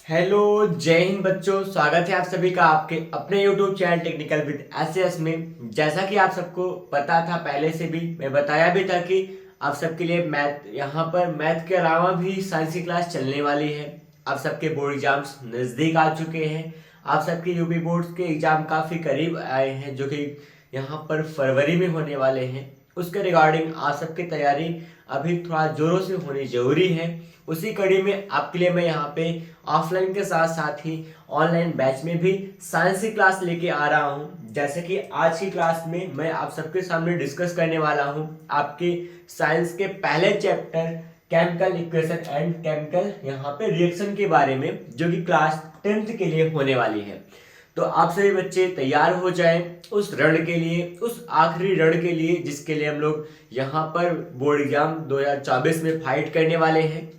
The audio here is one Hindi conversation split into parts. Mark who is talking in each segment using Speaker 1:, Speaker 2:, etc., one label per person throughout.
Speaker 1: हेलो, जय हिंद बच्चों। स्वागत है आप सभी का आपके अपने YouTube channel technical with SS में। जैसा कि आप सबको पता था, पहले से भी मैं बताया भी था कि आप सबके लिए मैथ, यहाँ पर मैथ के अलावा भी साइंस की क्लास चलने वाली है। आप सबके बोर्ड एग्जाम्स नज़दीक आ चुके हैं। आप सबके यूपी बोर्ड्स के एग्जाम काफ़ी करीब आए हैं, जो कि यहाँ पर फरवरी में होने वाले हैं। उसके रिगार्डिंग आप सबकी तैयारी अभी थोड़ा जोरों से होनी जरूरी है। उसी कड़ी में आपके लिए मैं यहाँ पे ऑफलाइन के साथ साथ ही ऑनलाइन बैच में भी साइंस की क्लास लेके आ रहा हूँ। जैसे कि आज की क्लास में मैं आप सबके सामने डिस्कस करने वाला हूँ आपके साइंस के पहले chapter chemical equation and chemical यहाँ पे रिएक्शन के बारे में, जो कि क्लास 10th के लिए होने वाली है। तो आप सभी बच्चे तैयार हो जाएं उस रण के लिए, उस आखिरी रण के लिए जिसके लिए हम लोग यहाँ पर बोर्ड एग्जाम 2024 में फाइट करने वाले हैं।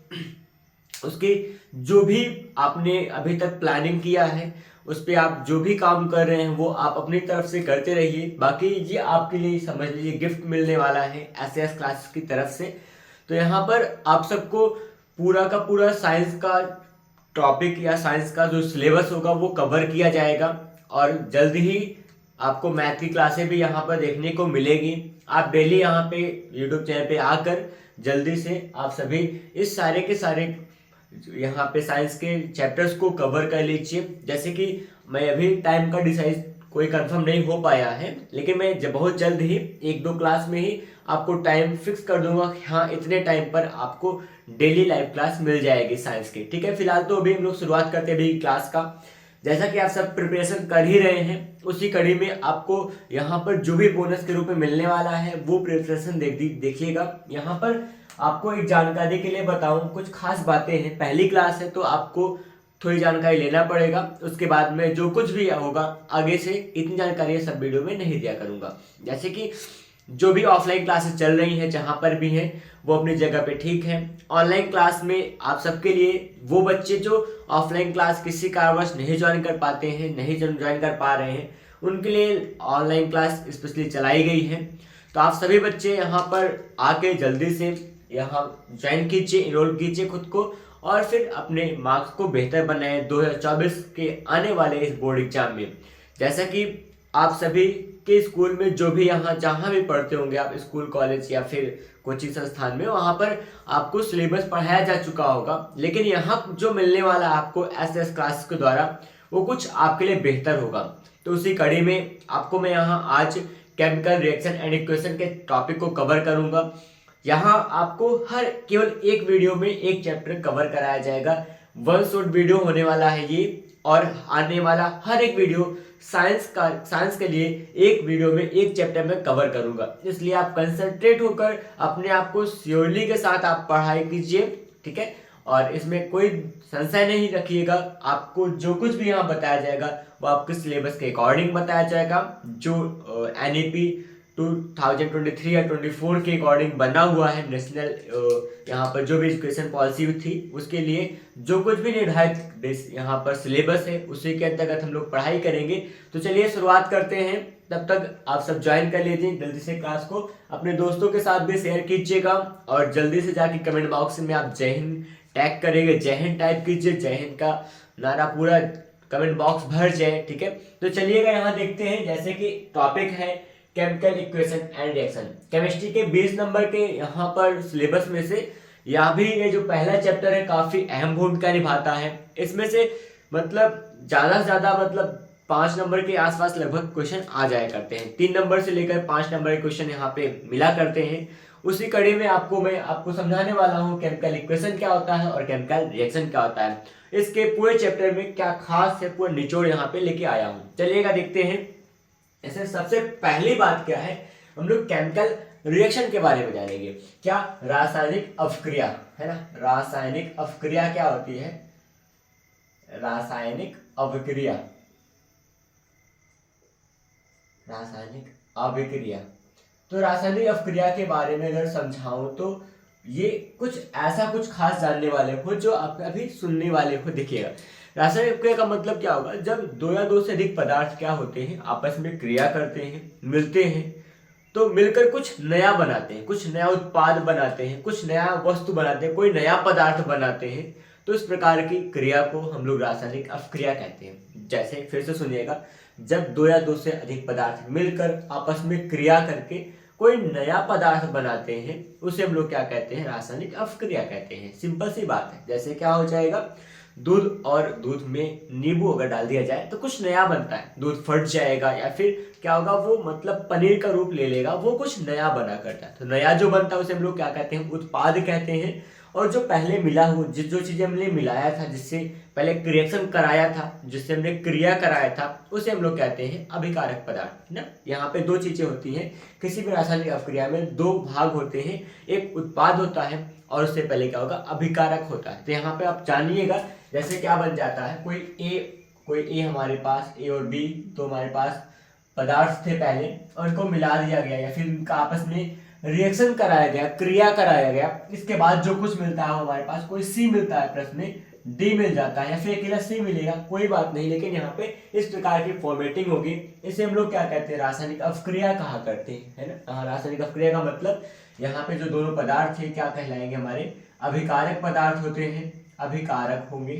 Speaker 1: उसके जो भी आपने अभी तक प्लानिंग किया है, उस पर आप जो भी काम कर रहे हैं वो आप अपनी तरफ से करते रहिए। बाकी ये आपके लिए समझ लीजिए गिफ्ट मिलने वाला है एसएस क्लास की तरफ से। तो यहाँ पर आप सबको पूरा का पूरा साइंस का टॉपिक या साइंस का जो सिलेबस होगा वो कवर किया जाएगा, और जल्द ही आपको मैथ की क्लासें भी यहाँ पर देखने को मिलेगी। आप डेली यहाँ पे यूट्यूब चैनल पे आकर जल्दी से आप सभी इस सारे के सारे यहाँ पे साइंस के चैप्टर्स को कवर कर लीजिए। जैसे कि मैं अभी टाइम का डिसाइड कोई कंफर्म नहीं हो पाया है, लेकिन मैं बहुत जल्द ही 1-2 क्लास में ही आपको टाइम फिक्स कर दूंगा कि हाँ इतने टाइम पर आपको डेली लाइव क्लास मिल जाएगी साइंस की। ठीक है, फिलहाल तो अभी हम लोग शुरुआत करते हैं अभी क्लास का। जैसा कि आप सब प्रिपरेशन कर ही रहे हैं, उसी कड़ी में आपको यहाँ पर जो भी बोनस के रूप में मिलने वाला है वो प्रिपरेशन देखिएगा। यहाँ पर आपको एक जानकारी के लिए बताऊं, कुछ खास बातें हैं। पहली क्लास है तो आपको थोड़ी जानकारी लेना पड़ेगा। उसके बाद में जो कुछ भी होगा आगे से इतनी जानकारी सब वीडियो में नहीं दिया करूंगा। जैसे कि जो भी ऑफलाइन क्लासेस चल रही हैं जहां पर भी हैं वो अपनी जगह पे ठीक है। ऑनलाइन क्लास में आप सबके लिए वो बच्चे जो ऑफलाइन क्लास किसी कारणवश नहीं ज्वाइन कर पाते हैं, नहीं ज्वाइन कर पा रहे हैं, उनके लिए ऑनलाइन क्लास स्पेशली चलाई गई है। तो आप सभी बच्चे यहाँ पर आके जल्दी से यहाँ ज्वाइन कीजिए, इनरोल कीजिए खुद को, और फिर अपने मार्क्स को बेहतर बनाएं 2024 के आने वाले इस बोर्ड एग्जाम में। जैसा कि आप सभी के स्कूल में जो भी यहाँ जहाँ भी पढ़ते होंगे आप, स्कूल कॉलेज या फिर कोचिंग संस्थान में, वहाँ पर आपको सिलेबस पढ़ाया जा चुका होगा, लेकिन यहाँ जो मिलने वाला आपको एसएस क्लास के द्वारा वो कुछ आपके लिए बेहतर होगा। तो उसी कड़ी में आपको मैं यहाँ आज केमिकल रिएक्शन एंड इक्वेशन के टॉपिक को कवर करूंगा। यहाँ आपको हर केवल एक वीडियो में एक चैप्टर कवर कराया जाएगा। वन शॉट वीडियो होने वाला है ये, और आने वाला हर एक वीडियो साइंस के लिए एक वीडियो में एक चैप्टर में कवर करूंगा। इसलिए आप कंसंट्रेट होकर अपने आप को श्योरली के साथ आप पढ़ाई कीजिए, ठीक है। और इसमें कोई संशय नहीं रखिएगा, आपको जो कुछ भी यहाँ बताया जाएगा वो आपके सिलेबस के अकॉर्डिंग बताया जाएगा। जो एनईपी 2023 या 24 के अकॉर्डिंग बना हुआ है, नेशनल यहाँ पर जो भी एजुकेशन पॉलिसी थी उसके लिए जो कुछ भी निर्धारित यहाँ पर सिलेबस है उसी के अंतर्गत हम लोग पढ़ाई करेंगे। तो चलिए शुरुआत करते हैं। तब तक आप सब ज्वाइन कर लीजिए जल्दी से क्लास को, अपने दोस्तों के साथ भी शेयर कीजिएगा, और जल्दी से जाके कमेंट बॉक्स में आप जय हिंद टैग करेंगे, जय हिंद टाइप कीजिए, जय हिंद का नारा पूरा कमेंट बॉक्स भर जाए, ठीक है। तो चलिएगा यहाँ देखते हैं। जैसे कि टॉपिक है chemical equation and reaction, chemistry के 20 नंबर के यहाँ पर सिलेबस में से यहाँ भी ये जो पहला चैप्टर है काफी अहम भूमिका निभाता है। इसमें से मतलब ज्यादा से ज्यादा मतलब 5 नंबर के आसपास लगभग क्वेश्चन आ जाया करते हैं। 3 नंबर से लेकर 5 नंबर के क्वेश्चन यहाँ पे मिला करते हैं। उसी कड़ी में मैं आपको समझाने वाला हूँ केमिकल इक्वेशन क्या होता है और केमिकल रिएक्शन क्या होता है। इसके पूरे चैप्टर में क्या खास है पूरा निचोड़ यहाँ पे लेके आया हूँ। चलिएगा देखते हैं। ऐसे सबसे पहली बात क्या है, हम लोग केमिकल रिएक्शन के बारे में जानेंगे। क्या रासायनिक अवक्रिया है ना, रासायनिक अवक्रिया क्या होती है, रासायनिक अवक्रिया, रासायनिक अभिक्रिया। तो रासायनिक अवक्रिया के बारे में अगर समझाऊं तो ये कुछ ऐसा कुछ खास जानने वाले हो जो आप अभी सुनने वाले हो। देखिएगा रासायनिक क्रिया का मतलब क्या होगा, जब दो या दो से अधिक पदार्थ क्या होते हैं आपस में क्रिया करते हैं, मिलते हैं, तो मिलकर कुछ नया बनाते हैं, कुछ नया उत्पाद बनाते हैं, कुछ नया वस्तु बनाते हैं, कोई नया पदार्थ बनाते हैं। तो इस प्रकार की क्रिया को हम लोग रासायनिक अपक्रिया कहते हैं। जैसे फिर से सुनिएगा, जब दो या दो से अधिक पदार्थ मिलकर आपस में क्रिया करके कोई नया पदार्थ बनाते हैं उसे हम लोग क्या कहते हैं, रासायनिक अपक्रिया कहते हैं। सिंपल सी बात है। जैसे क्या हो जाएगा, दूध और दूध में नींबू अगर डाल दिया जाए तो कुछ नया बनता है, दूध फट जाएगा या फिर क्या होगा, वो मतलब पनीर का रूप ले लेगा, वो कुछ नया बना करता है। तो नया जो बनता है उसे हम लोग क्या कहते हैं, उत्पाद कहते हैं। और जो पहले मिला हुआ जो चीजें हमने मिलाया था, जिससे पहले रिएक्शन कराया था, जिससे हमने क्रिया कराया था, उसे हम लोग कहते हैं अभिकारक पदार्थ, है ना। यहाँ पे दो चीजें होती हैं, किसी भी रासायनिक अपक्रिया में दो भाग होते हैं, एक उत्पाद होता है और उससे पहले क्या होगा, अभिकारक होता है। तो यहाँ पे आप जानिएगा, जैसे क्या बन जाता है, कोई ए हमारे पास, ए और बी तो हमारे पास पदार्थ थे पहले, और इनको मिला दिया गया या फिर इनका आपस में रिएक्शन कराया गया, क्रिया कराया गया। इसके बाद जो कुछ मिलता है हमारे पास, कोई सी मिलता है प्रश्न में, डी मिल जाता है या फिर अकेला सी मिलेगा, कोई बात नहीं, लेकिन यहाँ पे इस प्रकार की फॉर्मेटिंग होगी। इसे हम लोग क्या कहते हैं, रासायनिक अपक्रिया कहा करते हैं, है ना। रासायनिक अपक्रिया का मतलब यहाँ पे जो दोनों पदार्थ है क्या कहलाएंगे, हमारे अभिकारक पदार्थ होते हैं, अभिकारक होंगे,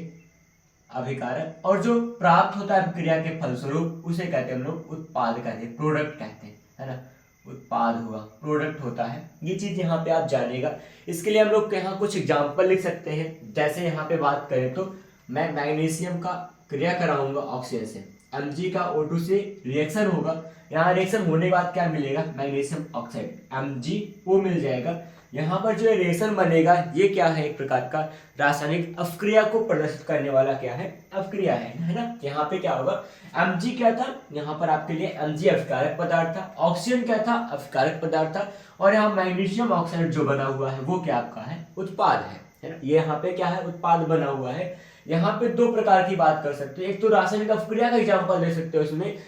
Speaker 1: अभिकारक। और जो प्राप्त होता है क्रिया के फलस्वरूप उसे कहते हैं हम लोग उत्पाद कहते हैं, प्रोडक्ट कहते हैं, है ना। उत्पाद हुआ, प्रोडक्ट होता है। ये चीज यहाँ पे आप जानिएगा। इसके लिए हम लोग यहाँ कुछ एग्जाम्पल लिख सकते हैं। जैसे यहाँ पे बात करें तो मैं मैग्नीशियम का क्रिया कराऊंगा ऑक्सीजन से, Mg का O2 से रिएक्शन होगा। यहाँ रिएक्शन होने के बाद क्या मिलेगा, मैग्नीशियम ऑक्साइड MgO मिल जाएगा। यहाँ पर जो रिएक्शन बनेगा ये क्या है, एक प्रकार का रासायनिक अपक्रिया को प्रदर्शित करने वाला क्या है, अपक्रिया है ना। यहाँ पे क्या होगा, Mg क्या था, यहाँ पर आपके लिए Mg अभिकारक पदार्थ था, ऑक्सीजन क्या था, अभिकारक पदार्थ था, और यहाँ मैग्नीशियम ऑक्साइड जो बना हुआ है वो क्या आपका है, उत्पाद है ना। ये यहाँ पे क्या है, उत्पाद बना हुआ है। यहाँ पे दो प्रकार की बात कर सकते हैं, एक तो रासायनिक अपक्रिया का एग्जाम्पल दे सकते हो,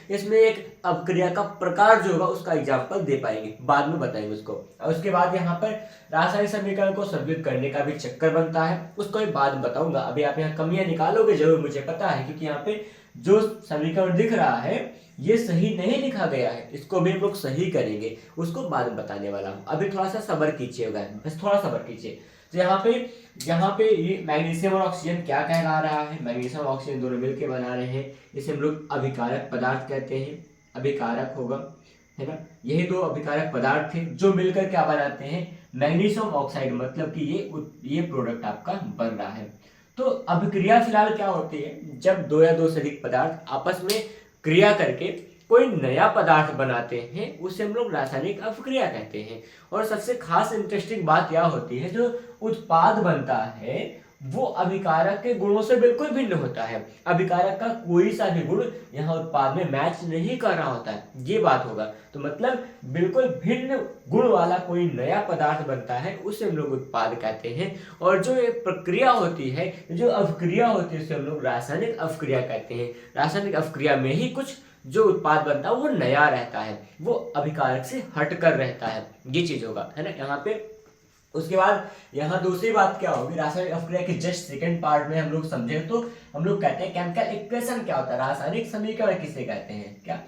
Speaker 1: इसमें एक अपक्रिया का प्रकार जो होगा उसका एग्जाम्पल दे पाएंगे, बाद में बताएंगे उसको। और उसके बाद यहाँ पर रासायनिक समीकरण को संतुलित करने का भी चक्कर बनता है, उसको एक बाद में बताऊंगा। अभी आप यहाँ कमियां निकालोगे जरूर, मुझे पता है, क्योंकि यहाँ पे जो समीकरण दिख रहा है ये सही नहीं लिखा गया है, इसको भी हम लोग सही करेंगे, उसको बाद में बताने वाला हूँ। अभी थोड़ा सा सब्र कीजिएगा, बस थोड़ा सब्र कीजिए। तो यहाँ पे ये मैग्नीशियम और ऑक्सीजन क्या कहला रहा है, मैग्नीशियम और ऑक्सीजन दोनों मिलकर बना रहे हैं, इसे हम लोग अभिकारक पदार्थ कहते हैं, अभिकारक होगा, है ना। यही दो अभिकारक पदार्थ थे जो मिलकर क्या बनाते हैं, मैग्नीशियम ऑक्साइड, मतलब कि ये प्रोडक्ट आपका बन रहा है। तो अभिक्रिया फिलहाल क्या होती है, जब दो या दो से अधिक पदार्थ आपस में क्रिया करके कोई नया पदार्थ बनाते हैं उसे हम लोग रासायनिक अपक्रिया कहते हैं। और सबसे खास इंटरेस्टिंग बात यह होती है, जो उत्पाद बनता है वो अभिकारक के गुणों से बिल्कुल भिन्न होता है। अभिकारक का कोई सा भी गुण यहाँ उत्पाद में मैच नहीं कर रहा होता है, ये बात होगा। तो मतलब बिल्कुल भिन्न गुण वाला कोई नया पदार्थ बनता है उसे हम लोग उत्पाद कहते हैं। और जो एक प्रक्रिया होती है, जो अपक्रिया होती है, उसे हम लोग रासायनिक अपक्रिया कहते हैं। रासायनिक अपक्रिया में ही कुछ जो उत्पाद बनता है वो नया रहता है, वो अभिकारक से हटकर रहता है, ये चीज होगा, है ना यहाँ पे। उसके बाद यहाँ दूसरी बात क्या होगी, रासायनिक अपक्रिया के जस्ट सेकंड पार्ट में हम लोग समझे तो हम लोग कहते हैं केमिकल इक्वेशन क्या होता है, रासायनिक समीकरण किसे कहते हैं, क्या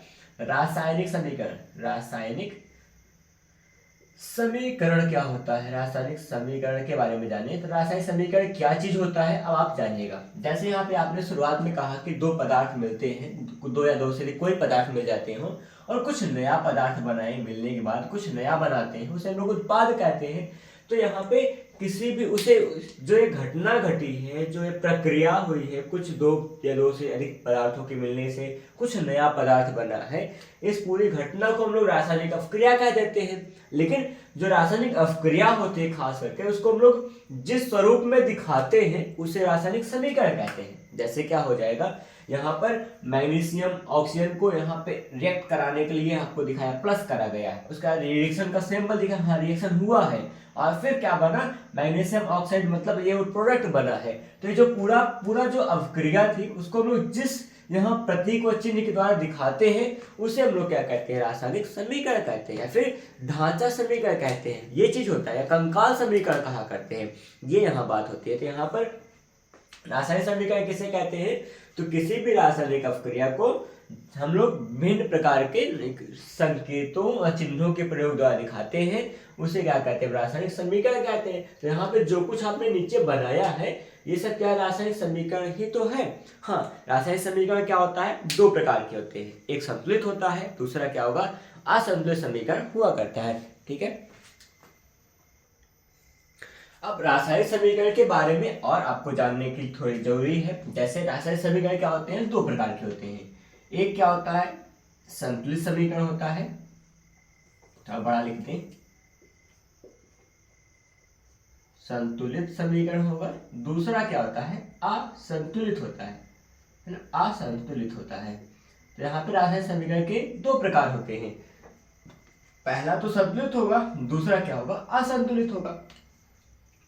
Speaker 1: रासायनिक समीकरण, रासायनिक समीकरण क्या होता है, रासायनिक समीकरण के बारे में जानिए। तो रासायनिक समीकरण क्या चीज होता है अब आप जानिएगा। जैसे यहाँ पे आपने शुरुआत में कहा कि दो पदार्थ मिलते हैं, दो या दो से कोई पदार्थ मिल जाते हो और कुछ नया पदार्थ बनाए, मिलने के बाद कुछ नया बनाते हैं, उसे हम लोग उत्पाद कहते हैं। तो यहाँ पे किसी भी उसे जो एक घटना घटी है, जो एक प्रक्रिया हुई है, कुछ दो या दो से अधिक पदार्थों के मिलने से कुछ नया पदार्थ बना है, इस पूरी घटना को हम लोग रासायनिक अपक्रिया कह देते हैं। लेकिन जो रासायनिक अपक्रिया होती है खास करके, उसको हम लोग जिस स्वरूप में दिखाते हैं उसे रासायनिक समीकरण कहते हैं। जैसे क्या हो जाएगा, यहाँ पर मैग्नीशियम ऑक्सीजन को यहाँ पे रिएक्ट कराने के लिए आपको दिखाया प्लस करा गया है, उसका रिएक्शन का सिंबल दिखा, हाँ रिएक्शन हुआ है, और फिर क्या बना, मैग्नीशियम ऑक्साइड, मतलब ये प्रोडक्ट बना है। तो ये जो पूरा जो अपक्रिया थी उसको हम लोग जिस यहाँ प्रतीक और चिन्ह के द्वारा दिखाते हैं उसे हम लोग क्या कहते हैं, रासायनिक समीकरण कहते हैं, या फिर ढांचा समीकरण कहते हैं, ये चीज होता है, या कंकाल समीकरण कहा करते हैं, ये यहाँ बात होती है। तो यहाँ पर रासायनिक समीकरण किसे कहते हैं, तो किसी भी रासायनिक अपक्रिया को हम लोग विभिन्न प्रकार के संकेतों और चिन्हों के प्रयोग द्वारा दिखाते हैं, उसे क्या कहते हैं, रासायनिक समीकरण कहते हैं। तो यहाँ पे जो कुछ आपने नीचे बनाया है ये सब क्या रासायनिक समीकरण ही तो है। हाँ, रासायनिक समीकरण क्या होता है, दो प्रकार के होते हैं, एक संतुलित होता है, दूसरा क्या होगा, असंतुलित समीकरण हुआ करता है। ठीक है, अब रासायनिक समीकरण के बारे में और आपको जानने की थोड़ी जरूरी है। जैसे रासायनिक समीकरण क्या होते हैं, दो प्रकार के होते हैं, एक क्या होता है, संतुलित समीकरण होता है, थोड़ा बड़ा लिखते हैं, संतुलित समीकरण होगा, दूसरा क्या होता है, असंतुलित होता है ना, असंतुलित होता है। तो यहाँ पे रासायनिक समीकरण के दो प्रकार होते हैं, पहला तो संतुलित होगा, दूसरा क्या होगा, असंतुलित होगा।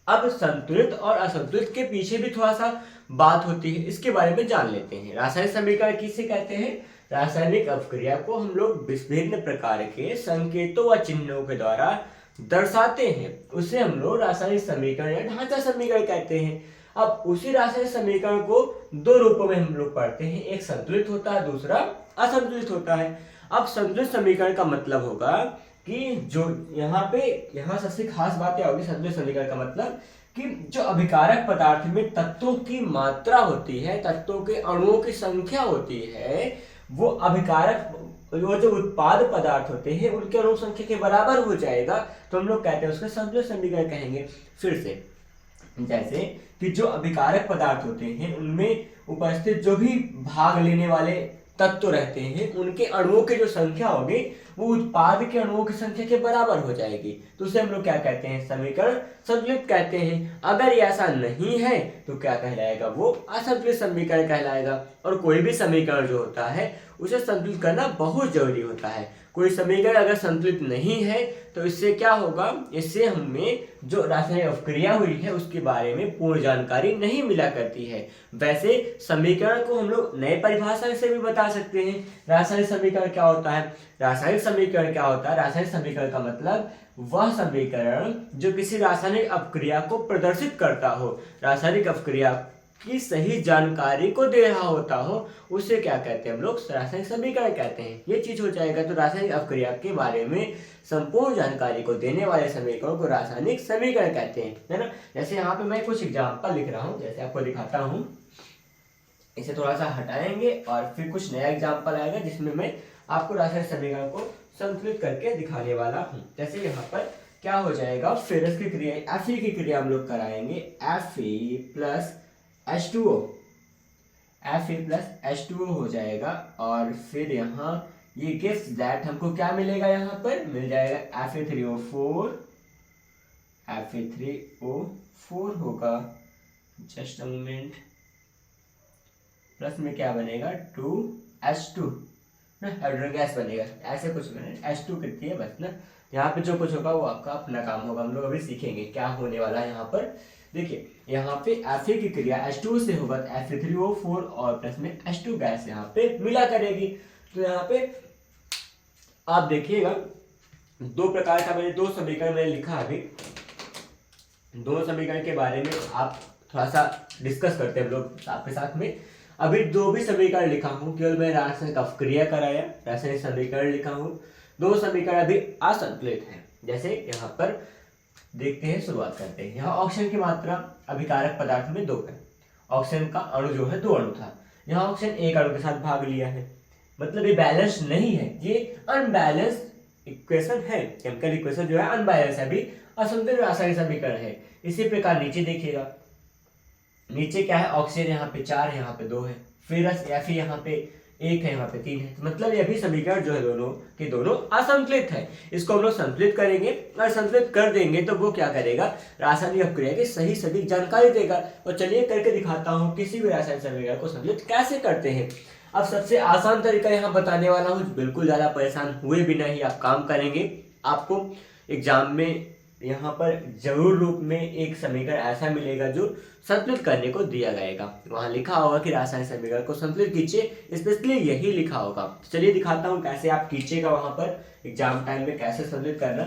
Speaker 1: अब संतुलित और असंतुलित के पीछे भी थोड़ा सा बात होती है, इसके बारे में जान लेते हैं। रासायनिक समीकरण किसे कहते हैं, रासायनिक अपक्रिया को हम लोग विभिन्न प्रकार के संकेतों व चिन्हों के द्वारा दर्शाते हैं, उसे हम लोग रासायनिक समीकरण या ढांचा समीकरण कहते हैं। अब उसी रासायनिक समीकरण को दो रूपों में हम लोग पढ़ते हैं, एक संतुलित होता है, दूसरा असंतुलित होता है। अब संतुलित समीकरण का मतलब होगा कि जो यहाँ सबसे खास बात क्या होगी, संतुलित समीकरण का मतलब कि जो अभिकारक पदार्थ में तत्वों की मात्रा होती है, तत्वों के अणुओं की संख्या होती है, वो अभिकारक वो जो उत्पाद पदार्थ होते हैं उनके अणु संख्या के बराबर हो जाएगा, तो हम लोग कहते हैं उसका संतुलित समीकरण कहेंगे। फिर से, जैसे कि जो अभिकारक पदार्थ होते हैं उनमें उपस्थित जो भी भाग लेने वाले तत्व रहते हैं, उनके अणुओं की जो संख्या होगी वो उत्पाद के अणुओं की संख्या के बराबर हो जाएगी, तो उसे हम लोग क्या कहते हैं, समीकरण संतुलित कहते हैं। अगर ये ऐसा नहीं है तो क्या कहलाएगा, वो असंतुलित समीकरण कहलाएगा। और कोई भी समीकरण जो होता है उसे संतुलित करना बहुत जरूरी होता है। कोई समीकरण अगर संतुलित नहीं है तो इससे क्या होगा, इससे हमें जो रासायनिक अपक्रिया हुई है उसके बारे में पूर्ण जानकारी नहीं मिला करती है। वैसे समीकरण को हम लोग नए परिभाषा से भी बता सकते हैं। रासायनिक समीकरण क्या होता है, रासायनिक समीकरण क्या होता है, रासायनिक समीकरण का मतलब वह समीकरण जो किसी रासायनिक अपक्रिया को प्रदर्शित करता हो, रासायनिक अपक्रिया की सही जानकारी को दे रहा होता हो, उसे क्या कहते हैं हम लोग, रासायनिक समीकरण कहते हैं। ये चीज हो जाएगा। तो रासायनिक अपक्रिया के बारे में संपूर्ण जानकारी को देने वाले समीकरण को रासायनिक समीकरण कहते हैं, है ना। जैसे यहाँ पे मैं कुछ एग्जाम्पल लिख रहा हूँ, जैसे आपको दिखाता हूँ, इसे थोड़ा सा हटाएंगे और फिर कुछ नया एग्जाम्पल आएगा जिसमें मैं आपको रासायनिक समीकरण को संतुलित करके दिखाने वाला हूँ। जैसे यहाँ पर क्या हो जाएगा, फेरस की क्रिया, Fe की क्रिया हम लोग कराएंगे, Fe plus H2O, Fe plus H2O हो जाएगा। और फिर यहाँ ये गिव्स दैट हमको क्या मिलेगा, यहाँ पर मिल जाएगा Fe3O4, Fe3O4 होगा, जस्ट अ मोमेंट, प्लस में क्या बनेगा 2H2 ना, हाइड्रोजन गैस बनेगा, ऐसे कुछ बनेगा, H2 कितनी है बस ना। यहाँ पे जो कुछ होगा वो आपका अपना काम होगा, हम लोग अभी सीखेंगे क्या होने वाला है। यहाँ पर देखिए, यहाँ पे Fe की क्रिया H2 से होगा, Fe3O4 और प्लस में H2 गैस यहाँ पे मिला करेगी। तो यहाँ पे आप देखिएगा दो प्रकार का मैंने दो समीकरण मैंने लिखा अभी, दोनों समीकरण के बारे में आप थोड़ा सा डिस्कस करते हैं हम लोग आपके साथ में। अभी दो भी समीकरण लिखा हूँ, केवल मैं रासायनिक अपक्रिया कराया, रासायनिक समीकरण लिखा हूँ, दो समीकरण अभी असंतुलित है। जैसे यहाँ पर देखते हैं, शुरुआत करते हैं। यहाँ ऑक्सीजन की मात्रा अभिकारक पदार्थ में 2 है, ऑक्सीजन का अणु जो है 2 अणु था, यहाँ ऑक्सीजन 1 अणु के साथ भाग लिया है, मतलब ये बैलेंस नहीं है, ये अनबैलेंस इक्वेशन है, केमिकल इक्वेशन जो है अनबैलेंस है, अभी असंतुलित रासायनिक समीकरण है। इसी प्रकार नीचे देखिएगा, नीचे क्या है, ऑक्सीजन यहाँ पे 4 है, यहाँ पे 2 है, फिर Fe यहाँ पे 1 है, यहाँ पे 3 है, मतलब ये भी समीकरण जो है दोनों के दोनों असंतुलित है। इसको हम लोग संतुलित करेंगे और संतुलित कर देंगे तो वो क्या करेगा, रासायनिक अपक्रिया की सही सटीक जानकारी देगा। और चलिए करके दिखाता हूँ किसी भी रासायनिक समीकरण को संतुलित कैसे करते हैं। अब सबसे आसान तरीका यहाँ बताने वाला हूँ, बिल्कुल ज्यादा परेशान हुए बिना ही आप काम करेंगे। आपको एग्जाम में यहाँ पर जरूर रूप में एक समीकरण ऐसा मिलेगा जो संतुलित करने को दिया जाएगा, वहां लिखा होगा कि रासायनिक समीकरण को संतुलित कीजिए, स्पेशली यही लिखा होगा। चलिए दिखाता हूँ कैसे आप कीजिएगा वहां पर एग्जाम टाइम में कैसे संतुलित करना।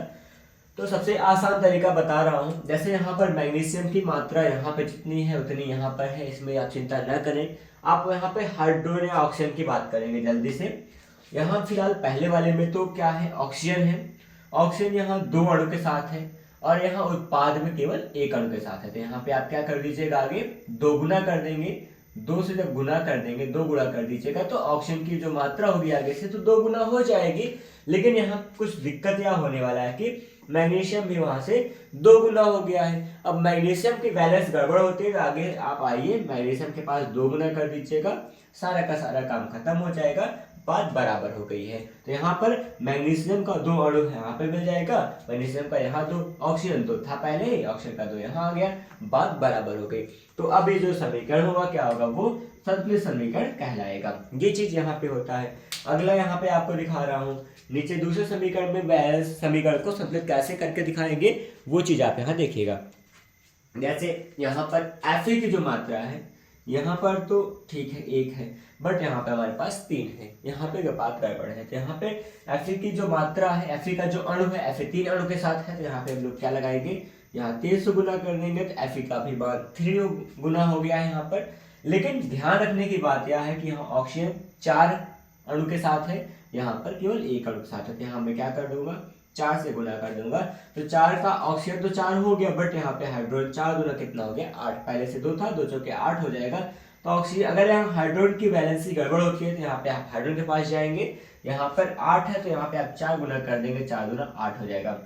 Speaker 1: तो सबसे आसान तरीका बता रहा हूँ, जैसे यहाँ पर मैग्नीशियम की मात्रा यहाँ पे जितनी है उतनी यहाँ पर है, इसमें आप चिंता न करें। आप यहाँ पे हाइड्रोजन या ऑक्सीजन की बात करेंगे जल्दी से। यहाँ फिलहाल पहले वाले में तो क्या है, ऑक्सीजन है, ऑक्सीजन यहाँ 2 अणु के साथ है, और यहाँ उत्पाद में केवल एक अणु के साथ है। तो यहाँ पे आप क्या कर दीजिएगा, आगे 2 गुना कर देंगे, 2 से जब गुना कर देंगे, 2 गुना कर दीजिएगा तो ऑक्सीजन की जो मात्रा होगी आगे से तो 2 गुना हो जाएगी। लेकिन यहाँ कुछ दिक्कत यह होने वाला है कि मैग्नीशियम भी वहां से 2 गुना हो गया है। अब मैग्नीशियम की वैलेंस गड़बड़ होती है, आगे आप आइए मैग्नीशियम के पास 2 गुना कर दीजिएगा, सारा का सारा काम खत्म हो जाएगा, बात बराबर हो गई है। तो यहाँ पर मैग्नीशियम का 2 अणु है यहाँ पे मिल जाएगा, मैग्नीशियम का यहाँ 2, ऑक्सीजन तो था पहले ही, ऑक्सीजन का 2 यहाँ आ गया, बात बराबर हो गई। तो अब ये जो समीकरण होगा क्या होगा, वो संतुलित समीकरण कहलाएगा। ये चीज यहाँ पे होता है। अगला यहाँ पे आपको दिखा रहा हूँ, नीचे दूसरे समीकरण में बैलेंस समीकरण को संतुलित कैसे करके दिखाएंगे वो चीज आप यहाँ देखिएगा। जैसे यहाँ पर Fe की जो मात्रा है, यहाँ पर तो ठीक है 1 है, बट यहाँ पे हमारे पास 3 है, यहाँ पे बात गड़बड़ है। तो यहाँ पे Fe की जो मात्रा है, Fe का जो अणु है, Fe 3 अणु के साथ है, तो यहाँ पे हम लोग क्या लगाएंगे, यहाँ 3 से गुना कर देंगे तो Fe का भी 3 गुना हो गया है यहाँ पर। लेकिन ध्यान रखने की बात यह है कि यहाँ ऑक्सीजन 4 अणु के साथ है, यहाँ पर केवल 1 अणु के साथ है। तो यहाँ मैं क्या कर दूंगा, 4 से गुना कर दूंगा, तो 4 का ऑक्सीजन तो 4 हो गया, बट यहाँ पे हाइड्रोजन 4 गुना कितना हो गया, 8, पहले से 2 था, 2 चौके 8 हो जाएगा। तो ऑक्सीजन अगर यहाँ हाइड्रोजन की वैलेंसी गड़बड़ होती है तो यहाँ पे आप हाइड्रोजन के पास जाएंगे, यहाँ पर 8 है तो यहाँ पे आप 4 गुना कर देंगे, 4 गुना 8 हो जाएगा।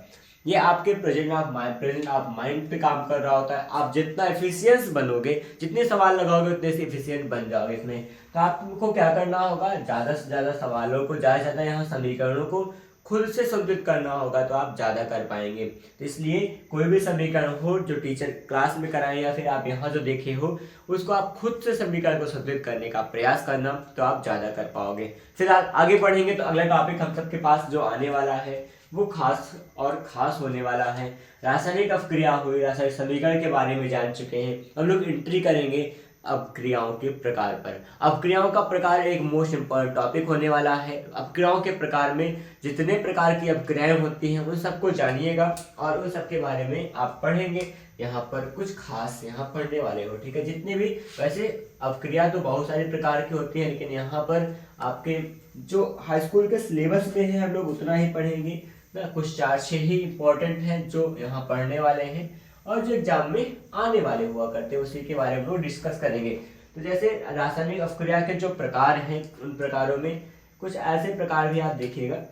Speaker 1: ये आपके प्रेजेंट ऑफ माइंड पे काम कर रहा होता है। आप जितना एफिशिएंस बनोगे, जितने सवाल लगाओगे उतने से एफिशिएंट बन जाओगे इसमें। तो आपको क्या करना होगा, ज़्यादा से ज़्यादा सवालों को, ज़्यादा से ज़्यादा यहाँ समीकरणों को खुद से संतुलित करना होगा, तो आप ज़्यादा कर पाएंगे। तो इसलिए कोई भी समीकरण हो जो टीचर क्लास में कराएं या फिर आप यहाँ जो देखे हो, उसको आप खुद से समीकरण को संतुलित करने का प्रयास करना, तो आप ज़्यादा कर पाओगे। फिर आप आगे बढ़ेंगे तो अगला टॉपिक हम सबके पास जो आने वाला है वो खास होने वाला है। रासायनिक अपक्रिया हुई, रासायनिक समीकरण के बारे में जान चुके हैं, हम लोग एंट्री करेंगे अपक्रियाओं के प्रकार पर। अपक्रियाओं का प्रकार एक मोस्ट इम्पोर्टेंट टॉपिक होने वाला है। अपक्रियाओं के प्रकार में जितने प्रकार की अपक्रियाएं होती हैं उन सबको जानिएगा और उन सब के बारे में आप पढ़ेंगे। यहाँ पर कुछ खास यहाँ पढ़ने वाले हो, ठीक है। जितने भी, वैसे अपक्रिया तो बहुत सारे प्रकार की होती है, लेकिन यहाँ पर आपके जो हाई स्कूल के सिलेबस में है हम लोग उतना ही पढ़ेंगे ना, कुछ 4-6 ही इम्पोर्टेंट हैं जो यहाँ पढ़ने वाले हैं और जो एग्जाम में आने वाले हुआ करते हैं उसी के बारे में लोग डिस्कस करेंगे। तो जैसे रासायनिक अपक्रिया के जो प्रकार हैं उन प्रकारों में कुछ ऐसे प्रकार भी आप देखिएगा,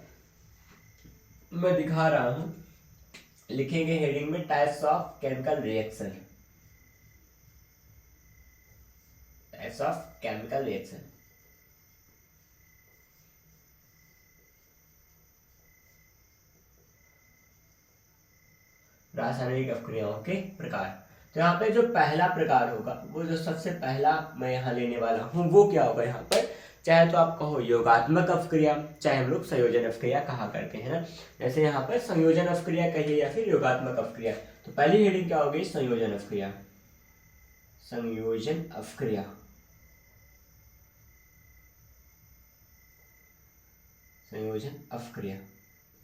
Speaker 1: मैं दिखा रहा हूँ, लिखेंगे हेडिंग में types of chemical reaction, types of chemical reaction. रासायनिक अपक्रियाओं के प्रकार। तो यहाँ पे जो पहला प्रकार होगा, वो जो सबसे पहला मैं यहाँ लेने वाला हूँ वो क्या होगा, यहाँ पर चाहे तो आप कहो योगात्मक अपक्रिया, चाहे हम लोग संयोजन अपक्रिया कहा करते हैं ना। जैसे यहाँ पर संयोजन अपक्रिया कहिए या फिर योगात्मक अपक्रिया। तो पहली हेडिंग क्या होगी, संयोजन अपक्रिया, संयोजन अपक्रिया। संयोजन अपक्रिया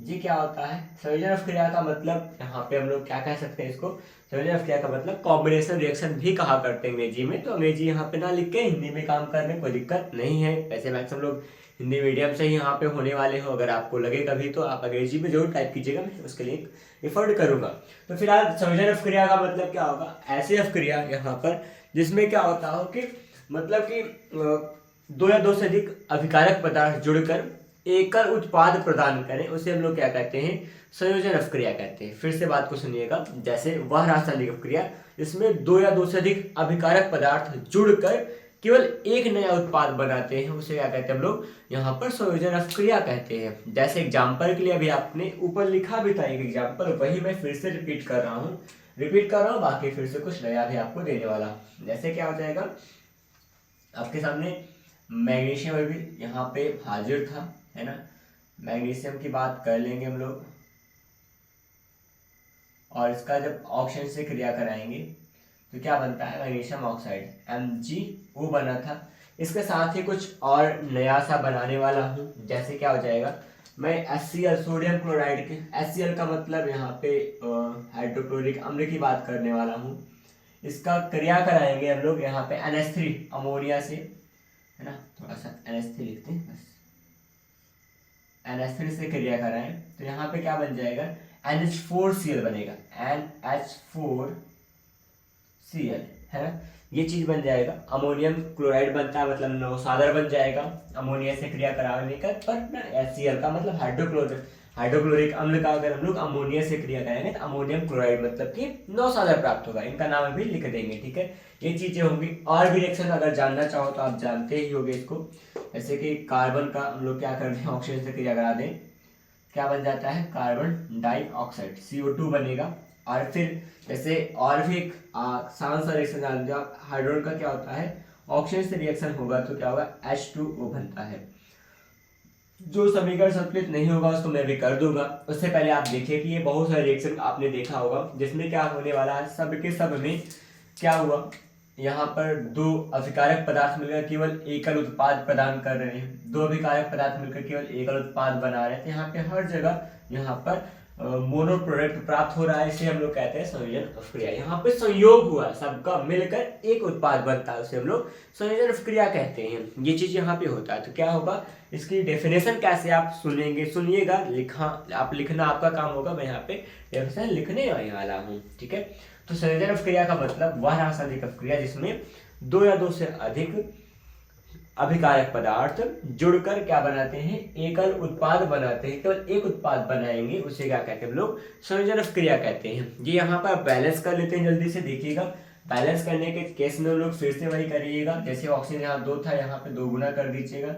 Speaker 1: ये क्या होता है, संयोजन अपक्रिया का मतलब यहाँ पे हम लोग क्या कह सकते हैं इसको, संयोजन अपक्रिया का मतलब कॉम्बिनेशन रिएक्शन भी कहा करते हैं अंग्रेजी में। तो अंग्रेजी यहाँ पे ना लिख के हिंदी में काम करने में कोई दिक्कत नहीं है। वैसे मैक्सिमम लोग हिंदी मीडियम से ही यहाँ पे होने वाले हो, अगर आपको लगे कभी तो आप अंग्रेजी में जरूर टाइप कीजिएगा, मैं उसके लिए रिफर्ड करूँगा। तो फिलहाल संयोजन अपक्रिया का मतलब क्या होगा, ऐसी अपक्रिया यहाँ पर जिसमें क्या होता हो कि मतलब कि 2 या 2 से अधिक अभिकारक पदार्थ जुड़कर एकल उत्पाद प्रदान करें, उसे हम लोग क्या कहते हैं, संयोजन अपक्रिया कहते हैं। फिर से बात को सुनिएगा, जैसे वह रासायनिक अपक्रिया जिसमें 2 या 2 से अधिक अभिकारक पदार्थ जुड़कर केवल एक नया उत्पाद बनाते हैं, उसे क्या कहते हैं हम लोग यहाँ पर संयोजन अपक्रिया कहते हैं। जैसे एग्जाम्पल के लिए अभी आपने ऊपर लिखा भी था एक एग्जाम्पल, वही मैं फिर से रिपीट कर रहा हूँ, बाकी फिर से कुछ नया भी आपको देने वाला। जैसे क्या हो जाएगा, आपके सामने मैग्नीशियम अभी यहाँ पे हाजिर था, है ना। मैग्नीशियम की बात कर लेंगे हम लोग, और इसका जब ऑक्सीजन से क्रिया कराएंगे तो क्या बनता है, मैग्नीशियम ऑक्साइड MgO बना था। इसके साथ ही कुछ और नया सा बनाने वाला हूँ। जैसे क्या हो जाएगा, मैं HCl सोडियम क्लोराइड के, HCl का मतलब यहाँ पे हाइड्रोक्लोरिक अम्ल की बात करने वाला हूँ। इसका क्रिया कराएंगे हम लोग यहाँ पे NH3 अमोनिया से, है ना, थोड़ा सा NH3 लिखते हैं बस, NH3 से क्रिया कराएं तो यहाँ पे क्या बन जाएगा, NH4Cl बनेगा, NH4Cl, है ना। ये चीज बन जाएगा। अमोनियम क्लोराइड बनता है, मतलब नौसादर बन जाएगा अमोनिया से क्रिया कराने का, पर ना HCl का मतलब हाइड्रोक्लोरिक अम्ल का अगर हम लोग अमोनिया से क्रिया करेंगे तो अमोनियम क्लोराइड मतलब कि नौसादर प्राप्त होगा। इनका नाम अभी लिख देंगे, ठीक है। ये चीजें होंगी। और भी रिएक्शन अगर जानना चाहो तो आप जानते ही होंगे इसको। जैसे कि कार्बन का हम लोग क्या करते हैं, ऑक्सीजन से क्रिया करा दें, क्या बन जाता है, कार्बन डाइऑक्साइड, CO2 बनेगा। और फिर जैसे और भी एक आसान सा रिएक्शन जानते हो आप, हाइड्रोजन का क्या होता है, ऑक्सीजन से रिएक्शन होगा तो क्या होगा, H2O बनता है। जो समीकरण संतुलित नहीं होगा उसको मैं भी कर दूंगा। उससे पहले आप देखिए कि ये बहुत सारे रिएक्शन आपने देखा होगा जिसमें क्या होने वाला है, सब के सब में क्या हुआ, यहाँ पर दो अभिकारक पदार्थ मिलकर केवल एकल उत्पाद प्रदान कर रहे हैं, दो अभिकारक पदार्थ मिलकर केवल एकल उत्पाद बना रहे हैं। तो यहाँ पे हर जगह यहाँ पर मोनो प्रोडक्ट प्राप्त हो रहा है, इसे हम लोग कहते हैं संयोजन अभिक्रिया। यहाँ पे संयोग हुआ, सबका मिलकर एक उत्पाद बनता है, उसे हम लोग संयोजन अभिक्रिया कहते हैं। ये चीज यहाँ पे होता है। तो क्या होगा, इसकी डेफिनेशन कैसे आप सुनिएगा, आप लिखना आपका काम होगा, मैं यहाँ पे डेफिनेशन लिखने वाला हूँ, ठीक है। तो संयोजन अभिक्रिया का मतलब वह रासायनिक अभिक्रिया जिसमें दो या दो से अधिक अभिकारक पदार्थ जुड़कर क्या बनाते हैं, एकल उत्पाद बनाते हैं। केवल एक उत्पाद बनाएंगे उसे क्या कहते हैं हम लोग, संयोजन अभिक्रिया कहते हैं। ये यहाँ पर बैलेंस कर लेते हैं, जल्दी से देखिएगा। बैलेंस करने के केस में हम लोग फिर से वही करिएगा, जैसे ऑक्सीजन यहाँ 2 था, यहाँ पे 2 गुना कर दीजिएगा।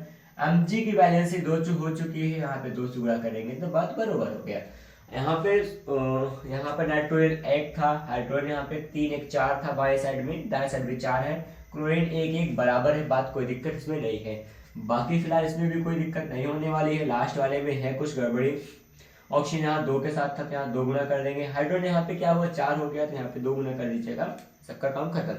Speaker 1: Mg की बैलेंस 2 हो चुकी है, यहाँ पे 2 से गुणा करेंगे तो बात बरोबर हो गया। यहाँ पे नाइट्रोजन 1 था, हाइड्रोजन यहाँ पे 3 1 4 था, बाएं साइड में, दाएं साइड में 4 है, क्लोरीन 1 1 बराबर है, बात कोई दिक्कत इसमें नहीं है। बाकी फिलहाल इसमें भी कोई दिक्कत नहीं होने वाली है। लास्ट वाले में है कुछ गड़बड़ी, ऑक्सीजन यहाँ 2 के साथ था तो यहाँ 2 गुना कर देंगे। हाइड्रोजन यहाँ पे क्या हुआ, 4 हो गया तो यहाँ पे 2 गुना कर दीजिएगा, सबका काम खत्म।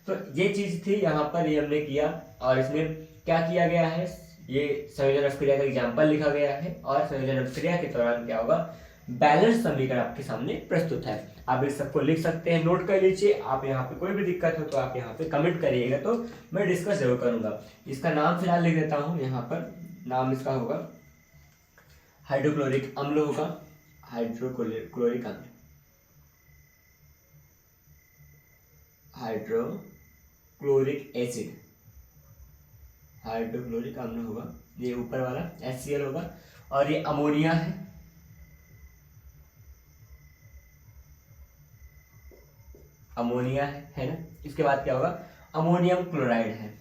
Speaker 1: तो ये चीज थी यहाँ पर, ये हमने किया। और इसमें क्या किया गया है, ये संयोजन अभिक्रिया का एग्जाम्पल लिखा गया है। और संयोजन अभिक्रिया के दौरान क्या होगा, बैलेंस समीकरण आपके सामने प्रस्तुत है। आप इस सबको लिख सकते हैं, नोट कर लीजिए। आप यहाँ पे कोई भी दिक्कत हो तो आप यहाँ पे कमेंट करिएगा, तो मैं डिस्कस जरूर करूंगा। इसका नाम फिलहाल लिख देता हूँ, यहाँ पर नाम इसका होगा हाइड्रोक्लोरिक अम्ल होगा, हाइड्रोक्लोरिक अम्ल, हाइड्रोक्लोरिक एसिड, हाइड्रोक्लोरिक अम्ल होगा, ये ऊपर वाला HCl होगा। और ये अमोनिया है, अमोनिया है ना। इसके बाद क्या होगा, अमोनियम क्लोराइड है,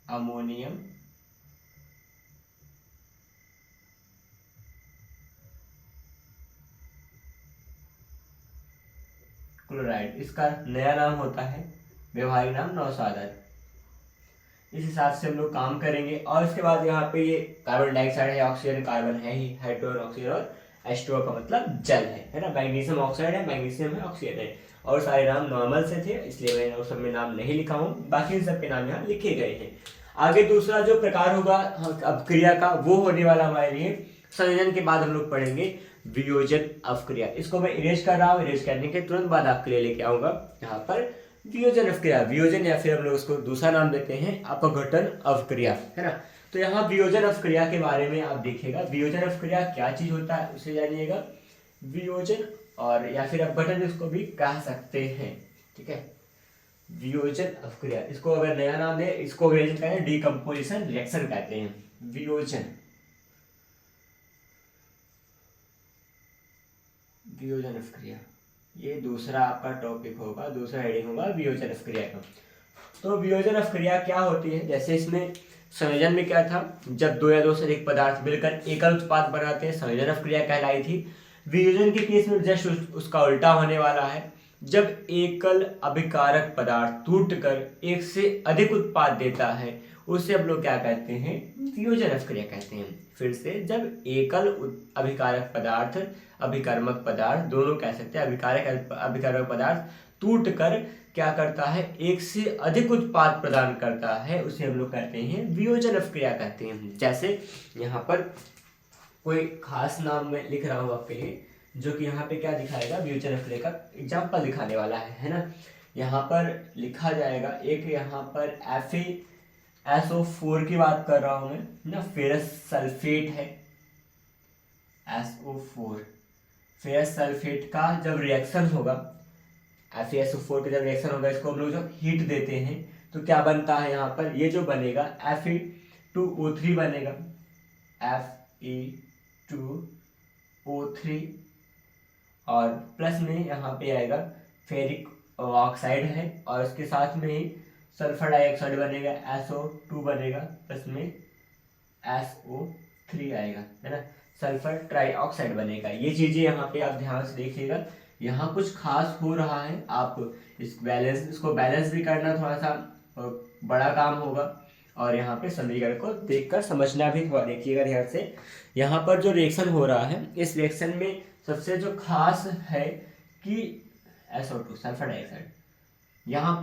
Speaker 1: अमोनियम क्लोराइड, इसका नया नाम होता है, व्यवहारिक नाम नौसादर। इस हिसाब से हम लोग काम करेंगे। और इसके बाद यहाँ पे ये कार्बन डाइऑक्साइड है, ऑक्सीजन कार्बन है ही, हाइड्रोजन ऑक्सीजन, और H2O का मतलब जल है ना। मैग्नीशियम ऑक्साइड है, मैग्नीशियम है, ऑक्सीजन है। और सारे नाम नॉर्मल से थे इसलिए मैं उस सब में नाम नहीं लिखा हूँ, बाकी सब के नाम यहाँ लिखे गए हैं। आगे दूसरा जो प्रकार होगा अभिक्रिया का, वो होने वाला हमारे लिए संयोजन के बाद हम लोग पढ़ेंगे वियोजन अभिक्रिया। इसको मैं इरेज कर रहा हूँ, इरेज करने के तुरंत बाद आपके लिए लेके आऊंगा यहाँ पर वियोजन अभिक्रिया, वियोजन या फिर हम लोग उसको दूसरा नाम देते हैं अपघटन अभिक्रिया, है ना। तो यहाँ वियोजन अभिक्रिया के बारे में आप देखिएगा, वियोजन अभिक्रिया क्या चीज होता है उसे जानिएगा। वियोजन और या फिर अपघटन इसको भी कह सकते हैं, ठीक है। वियोजन अभिक्रिया, इसको अगर नया नाम दे, इसको अंग्रेजी कहते हैं डिकम्पोजिशन रिएक्शन कहते हैं, वियोजन, वियोजन अभिक्रिया। ये दूसरा आपका टॉपिक होगा, दूसरा हेडिंग होगा वियोजन अभिक्रिया का। तो वियोजन अभिक्रिया क्या होती है, जैसे इसमें संयोजन में क्या था, जब दो या दो से अधिक पदार्थ मिलकर एकल उत्पाद बनाते हैं, संयोजन अभिक्रिया कहलाई थी। वियोजन के केस में जस्ट उसका उल्टा होने वाला है, जब एकल अभिकारक पदार्थ टूटकर एक से अधिक उत्पाद देता है उसे हम लोग क्या कहते हैं, वियोजन अभिक्रिया कहते हैं। फिर से, जब एकल अभिकारक पदार्थ, अभिकर्मक पदार्थ दोनों कह सकते हैं, अभिकारक पदार्थ टूटकर क्या करता है, एक से अधिक उत्पाद प्रदान करता है, उसे हम लोग कहते हैं वियोजन अभिक्रिया कहते हैं। जैसे यहाँ पर कोई खास नाम मैं लिख रहा हूँ आपके लिए, जो कि यहाँ पे क्या दिखाएगा, वियोजन अभिक्रिया का एग्जाम्पल दिखाने वाला है ना। यहाँ पर लिखा जाएगा, एक यहाँ पर FeSO4 की बात कर रहा हूँ मैं ना, फेरस सल्फेट है, SO4 फेरस सल्फेट का जब रिएक्शन होगा, FeSO4 का जब रिएक्शन होगा, इसको हम लोग जब हीट देते हैं तो क्या बनता है यहाँ पर, ये जो बनेगा Fe2O3 बनेगा, Fe2O3 और प्लस में यहाँ पे आएगा फेरिक ऑक्साइड है और उसके साथ में ही सल्फर डाइऑक्साइड बनेगा, SO2 बनेगा, प्लस में SO3 आएगा, है ना, सल्फर ट्राइऑक्साइड बनेगा। ये चीजें यहाँ पे आप ध्यान से देखिएगा, यहाँ कुछ खास हो रहा है, आप इसको बैलेंस भी करना थोड़ा सा बड़ा काम होगा और यहाँ पे समीकरण को देखकर समझना भी थोड़ा देखिएगा ध्यान से। यहाँ पर जो रिएक्शन हो रहा है, इस रिएक्शन में सबसे जो खास है कि SO2 सल्फर डाइऑक्साइड, यहाँ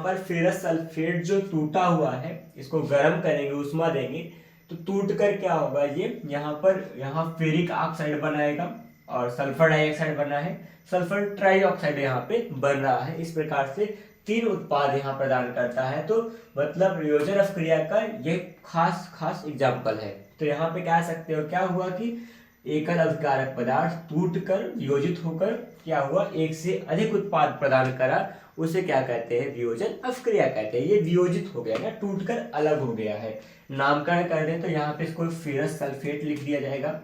Speaker 1: पर फेरस सल्फेट जो टूटा हुआ है, इसको गर्म करेंगे, उष्मा देंगे तो टूट कर क्या होगा, ये यहाँ फेरिक ऑक्साइड बनाएगा और सल्फर डाइऑक्साइड बना है, सल्फर ट्राइऑक्साइड यहाँ पे बन रहा है। इस प्रकार से 3 उत्पाद यहाँ प्रदान करता है। तो मतलब वियोजन अभिक्रिया का ये खास एग्जाम्पल है। तो यहाँ पे कह सकते हो क्या हुआ कि एकल अभिकारक पदार्थ टूटकर वियोजित होकर क्या हुआ, एक से अधिक उत्पाद प्रदान करा, उसे क्या कहते हैं, वियोजन अभिक्रिया कहते हैं। ये वियोजित हो गया ना, टूटकर अलग हो गया है। नामकरण कर दें तो यहाँ पे इसको फेरस सल्फेट लिख दिया जाएगा,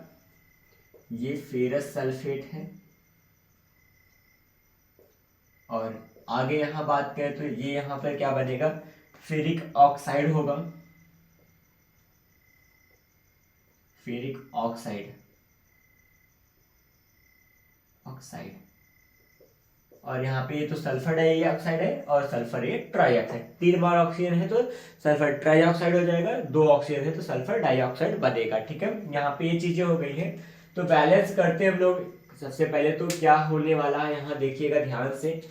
Speaker 1: ये फेरस सल्फेट है। और आगे यहाँ बात करें तो ये यहाँ पर क्या बनेगा, फेरिक ऑक्साइड होगा, फेरिक ऑक्साइड और यहाँ पे ये तो सल्फर डाइऑक्साइड है और सल्फर ट्राइऑक्साइड, 3 बार ऑक्सीजन है तो सल्फर ट्राइऑक्साइड हो जाएगा, 2 ऑक्सीजन है तो सल्फर डाइऑक्साइड बनेगा। ठीक है, यहाँ पे ये चीजें हो गई है। तो बैलेंस करते हैं हम लोग। सबसे पहले तो क्या होने वाला है यहाँ देखिएगा ध्यान से,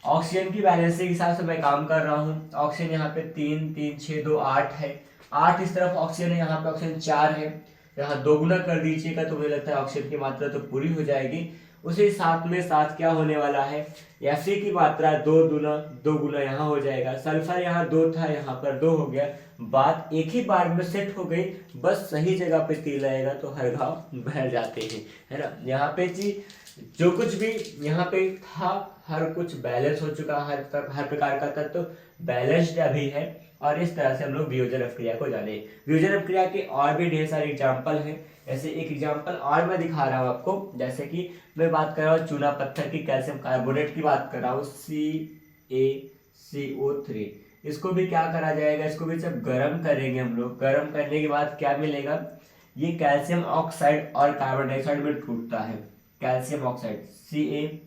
Speaker 1: ऑक्सीजन की बैलेंस के हिसाब से मैं काम कर रहा हूँ। ऑक्सीजन यहाँ पे 3 3 6 2 8 है, 8 इस तरफ ऑक्सीजन है, यहाँ पे ऑक्सीजन 4 है, यहाँ 2 गुना कर दीजिएगा तो मुझे लगता है ऑक्सीजन की मात्रा तो पूरी हो जाएगी। उसी साथ में साथ क्या होने वाला है, Fe की मात्रा 2 गुना यहाँ हो जाएगा। सल्फर यहाँ 2 था, यहाँ पर 2 हो गया। बात एक ही बार में सेट हो गई, बस सही जगह पे तीर रहेगा तो हर घाव भर जाते हैं, है ना। यहाँ पे जी जो कुछ भी यहाँ पे था, हर कुछ बैलेंस हो चुका, हर प्रकार का तत्व बैलेंस्ड अभी है। और इस तरह से हम लोग वियोजन अभिक्रिया को जाने। वियोजन अभिक्रिया के और भी ढेर सारे एग्जाम्पल हैं। ऐसे एक एग्जाम्पल और मैं दिखा रहा हूँ आपको, जैसे कि मैं बात कर रहा हूँ चूना पत्थर की कैल्शियम कार्बोनेट की बात कर रहा हूँ, CaCO3। इसको भी क्या करा जाएगा, इसको भी जब गर्म करेंगे हम लोग, गर्म करने के बाद क्या मिलेगा, ये कैल्शियम ऑक्साइड और कार्बन डाइऑक्साइड में टूटता है। कैल्शियम ऑक्साइड CaO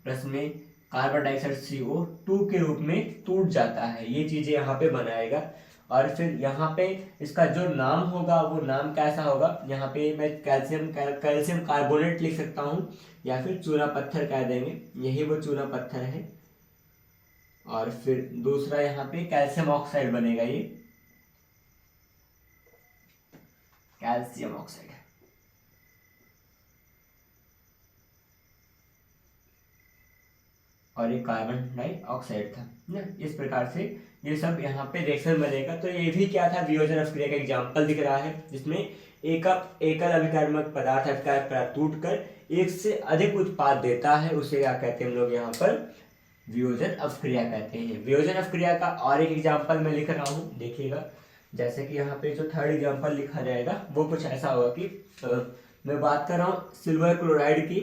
Speaker 1: प्लस में कार्बन डाइऑक्साइड CO2 के रूप में टूट जाता है। ये चीजें यहाँ पे बनाएगा। और फिर यहाँ पे इसका जो नाम होगा वो नाम कैसा होगा, यहाँ पे मैं कैल्शियम कार्बोनेट लिख सकता हूँ या फिर चूना पत्थर कह देंगे, यही वो चूना पत्थर है। और फिर दूसरा यहाँ पे कैल्शियम ऑक्साइड बनेगा, ये कैल्शियम ऑक्साइड। और ये कार्बन डाइऑक्साइड था ना। इस प्रकार से ये सब यहाँ पे रिएक्शन बनेगा। तो ये भी क्या था, वियोजन अभिक्रिया का एग्जाम्पल दिख रहा है, जिसमें एकल अभिकर्मक पदार्थ अभिकारक पदार्थ टूटकर एक से अधिक उत्पाद देता है, उसे क्या कहते हैं हम लोग यहाँ पर, वियोजन अभिक्रिया कहते हैं। वियोजन अभिक्रिया का और एक एग्जाम्पल मैं लिख रहा हूँ, देखिएगा। जैसे कि यहाँ पे जो थर्ड एग्जाम्पल लिखा जाएगा वो कुछ ऐसा होगा कि मैं बात कर रहा हूँ सिल्वर क्लोराइड की,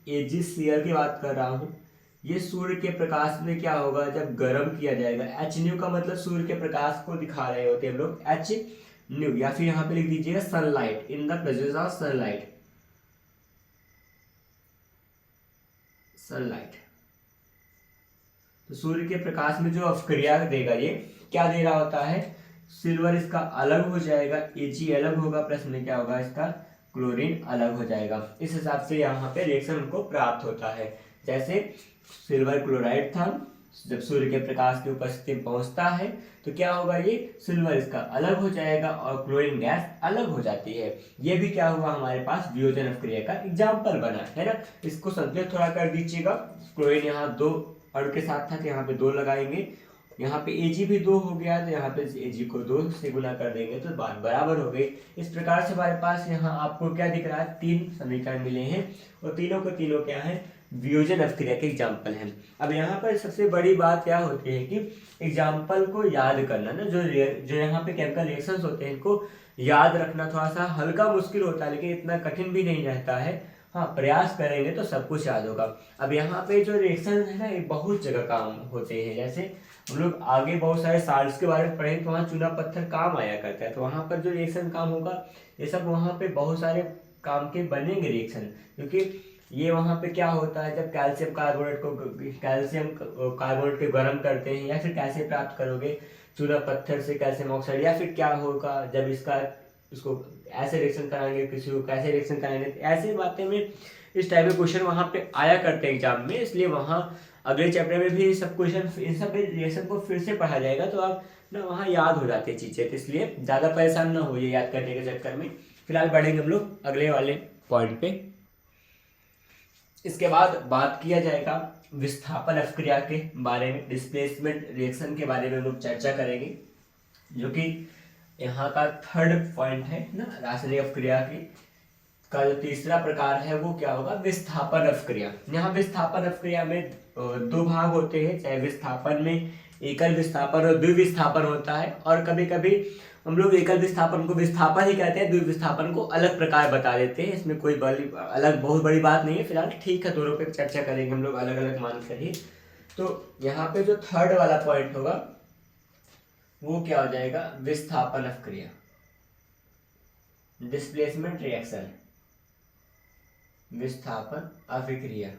Speaker 1: AgCl की बात कर रहा हूँ। ये सूर्य के प्रकाश में क्या होगा, जब गर्म किया जाएगा, HNu का मतलब सूर्य के प्रकाश को दिखा रहे होते हैं हम लोग, HNu, या फिर यहाँ पे लिख दीजिएगा sunlight, in the presence of sunlight. तो सूर्य के प्रकाश में जो अभिक्रिया देगा, ये क्या दे रहा होता है, सिल्वर इसका अलग हो जाएगा, Ag अलग होगा, प्लस में क्या होगा, इसका क्लोरीन अलग हो जाएगा। इस हिसाब से यहाँ पे रिएक्शन हमको प्राप्त होता है। जैसे सिल्वर क्लोराइड था, जब सूर्य के प्रकाश की उपस्थिति में पहुंचता है तो क्या होगा, ये सिल्वर इसका अलग हो जाएगा और क्लोरीन गैस अलग हो जाती है। ये भी क्या हुआ, हमारे पास वियोजन अभिक्रिया का एग्जाम्पल बना, है ना। इसको संतुलित थोड़ा कर दीजिएगा। क्लोरीन यहाँ 2 अणु के साथ था तो यहाँ पे 2 लगाएंगे यहाँ पे एजी भी 2 हो गया, तो यहाँ पे एजी को 2 से गुना कर देंगे तो बात बराबर हो गई। इस प्रकार से हमारे पास यहाँ आपको क्या दिख रहा है, 3 समीकरण मिले हैं और तीनों को तीनों क्या है, वियोजन अवक्रिया के एग्जाम्पल हैं। अब यहाँ पर सबसे बड़ी बात क्या होती है कि एग्जाम्पल को याद करना ना, जो यहाँ पे केमिकल रिएक्शंस होते हैं इनको याद रखना थोड़ा सा हल्का मुश्किल होता है, लेकिन इतना कठिन भी नहीं रहता है। हाँ, प्रयास करेंगे तो सब कुछ याद होगा। अब यहाँ पे जो रिएक्शन है ना, ये बहुत जगह काम होते हैं। जैसे हम लोग आगे बहुत सारे साल्ट्स के बारे में पढ़ेंगे तो वहाँ चूना पत्थर काम आया करता है, तो वहाँ पर जो रिएक्शन काम होगा ये सब वहाँ पे बहुत सारे काम के बनेंगे रिएक्शन, क्योंकि ये वहाँ पे क्या होता है, जब कैल्शियम कार्बोनेट को गर्म करते हैं, या फिर कैसे प्राप्त करोगे चूना पत्थर से कैल्शियम ऑक्साइड, या फिर क्या होगा जब इसको ऐसे रिएक्शन कराएंगे, किसी को कैसे रिएक्शन कराएंगे, ऐसी बातें में इस टाइप के क्वेश्चन वहाँ पे आया करते हैं एग्जाम में। इसलिए वहाँ अगले चैप्टर में भी सब क्वेश्चन इन सब रिएक्शन को फिर से पढ़ा जाएगा, तो आप ना वहाँ याद हो जाती है चीज़ें, तो इसलिए ज़्यादा परेशान ना होइए याद करने के चक्कर में। फिलहाल बढ़ेंगे हम लोग अगले वाले पॉइंट पे। इसके बाद बात किया जाएगा विस्थापन अपक्रिया के बारे में, डिस्प्लेसमेंट रिएक्शन के बारे में हम लोग चर्चा करेंगे, जो कि यहाँ का थर्ड पॉइंट है ना। रासायनिक अपक्रिया का जो तीसरा प्रकार है वो क्या होगा, विस्थापन अपक्रिया। यहाँ विस्थापन अपक्रिया में 2 भाग होते हैं, चाहे विस्थापन में एकल विस्थापन और द्विविस्थापन होता है, और कभी कभी हम लोग एकल विस्थापन को विस्थापन ही कहते हैं, द्विविस्थापन को अलग प्रकार बता देते हैं। इसमें कोई बहुत बड़ी बात नहीं है, फिलहाल ठीक है, दोनों पे चर्चा करेंगे हम लोग अलग अलग मान कर ही। तो यहाँ पे जो थर्ड वाला पॉइंट होगा वो क्या हो जाएगा, विस्थापन अपक्रिया, डिस्प्लेसमेंट रिएक्शन, विस्थापन अभिक्रिया।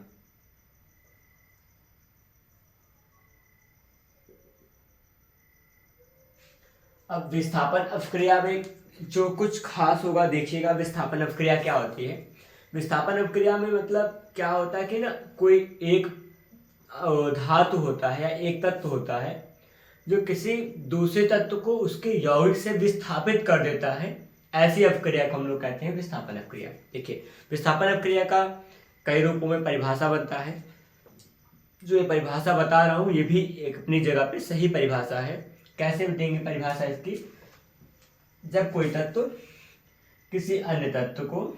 Speaker 1: अब विस्थापन अपक्रिया में जो कुछ खास होगा देखिएगा, विस्थापन अपक्रिया क्या होती है। विस्थापन अपक्रिया में मतलब क्या होता है कि ना, कोई एक धातु होता है या एक तत्व होता है जो किसी दूसरे तत्व को उसके यौगिक से विस्थापित कर देता है, ऐसी अपक्रिया को हम लोग कहते हैं विस्थापन अपक्रिया। देखिए, विस्थापन अपक्रिया का कई रूपों में परिभाषा बनता है। जो ये परिभाषा बता रहा हूँ ये भी एक अपनी जगह पे सही परिभाषा है। कैसे देंगे परिभाषा इसकी, जब कोई तत्व किसी अन्य तत्व को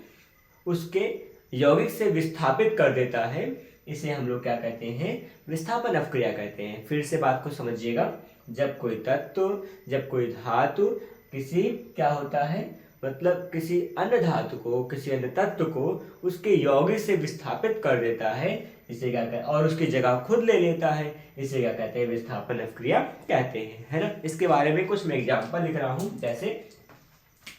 Speaker 1: उसके यौगिक से विस्थापित कर देता है, इसे हम लोग क्या कहते हैं, विस्थापन अपक्रिया कहते हैं। फिर से बात को समझिएगा, जब कोई तत्व, जब कोई धातु किसी क्या होता है, मतलब किसी अन्य धातु को, किसी अन्य तत्व को उसके यौगिक से विस्थापित कर देता है, इसे क्या कहते हैं, और उसकी जगह खुद ले लेता है, इसे क्या कहते हैं, विस्थापन अपक्रिया कहते हैं, है ना। इसके बारे में कुछ मैं एग्जांपल लिख रहा हूँ। जैसे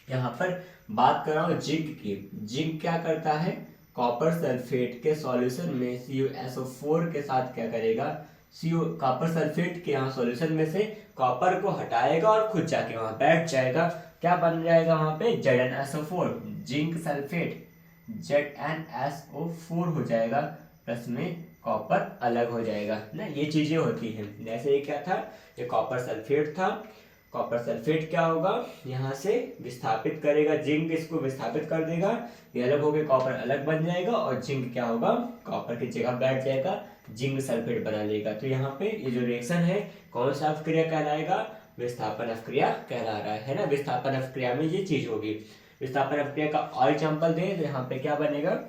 Speaker 1: यहाँ पर बात कर रहा हूँ जिंक की। जिंक क्या करता है, कॉपर सल्फेट के सॉल्यूशन में CuSO4 के साथ क्या करेगा, कॉपर सल्फेट के यहाँ सॉल्यूशन में से कॉपर को हटाएगा और खुद जाके वहां बैठ जाएगा। क्या बन जाएगा वहां पे, ZnSO4, जिंक सल्फेट ZnSO4 हो जाएगा, प्लस में कॉपर अलग हो जाएगा ना। ये चीजें होती हैं। जैसे ये क्या था, ये कॉपर सल्फेट था, कॉपर सल्फेट क्या होगा, यहाँ से विस्थापित करेगा, जिंक इसको विस्थापित कर देगा, ये अलग हो गया, कॉपर अलग बन जाएगा, और जिंक क्या होगा, कॉपर की जगह बैठ जाएगा, जिंक सल्फेट बना लेगा। तो यहाँ पे ये जो रिएक्शन है कौन सा अपक्रिया कहलाएगा, विस्थापन अपक्रिया कहला रहा है ना। विस्थापन अपक्रिया में ये चीज होगी। विस्थापन अपक्रिया का और एग्जाम्पल दें तो यहाँ पे क्या बनेगा,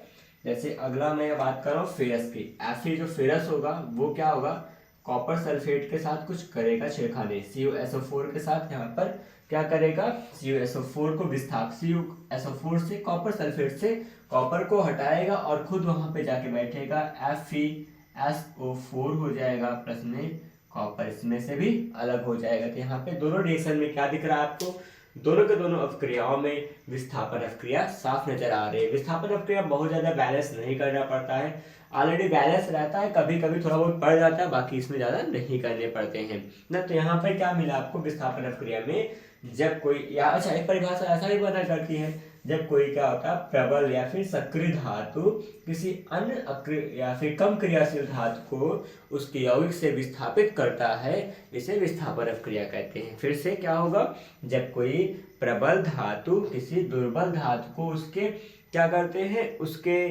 Speaker 1: जैसे अगला मैं बात कर रहा हूँ फेरस की। ऐसे जो फेरस होगा वो क्या होगा, कॉपर सल्फेट के साथ कुछ करेगा छेड़खानी, CuSO4 के साथ यहाँ पर क्या करेगा, CuSO4 को CuSO4 से कॉपर सल्फेट से कॉपर को हटाएगा और खुद वहां पे जाके बैठेगा, FeSO4 हो जाएगा, प्लस में कॉपर इसमें से भी अलग हो जाएगा। तो यहाँ पे दोनों रिएक्शन में क्या दिख रहा है आपको, दोनों के दोनों अपक्रियाओं में विस्थापन अपक्रिया साफ नजर आ रही है। विस्थापन अपक्रिया बहुत ज्यादा बैलेंस नहीं करना पड़ता है, ऑलरेडी बैलेंस रहता है, कभी कभी थोड़ा बहुत पड़ जाता है, बाकी इसमें ज्यादा नहीं करने पड़ते हैं ना। तो यहाँ पर क्या मिला आपको, विस्थापन अपक्रिया में जब कोई, या अच्छा एक परिभाषा ऐसा भी बना करती है, जब कोई क्या होता है, प्रबल या फिर सक्रिय धातु किसी अन्य या फिर कम क्रियाशील धातु को उसके यौगिक से विस्थापित करता है, इसे विस्थापन अपक्रिया कहते हैं। फिर से क्या होगा, जब कोई प्रबल धातु किसी दुर्बल धातु को उसके क्या करते हैं, उसके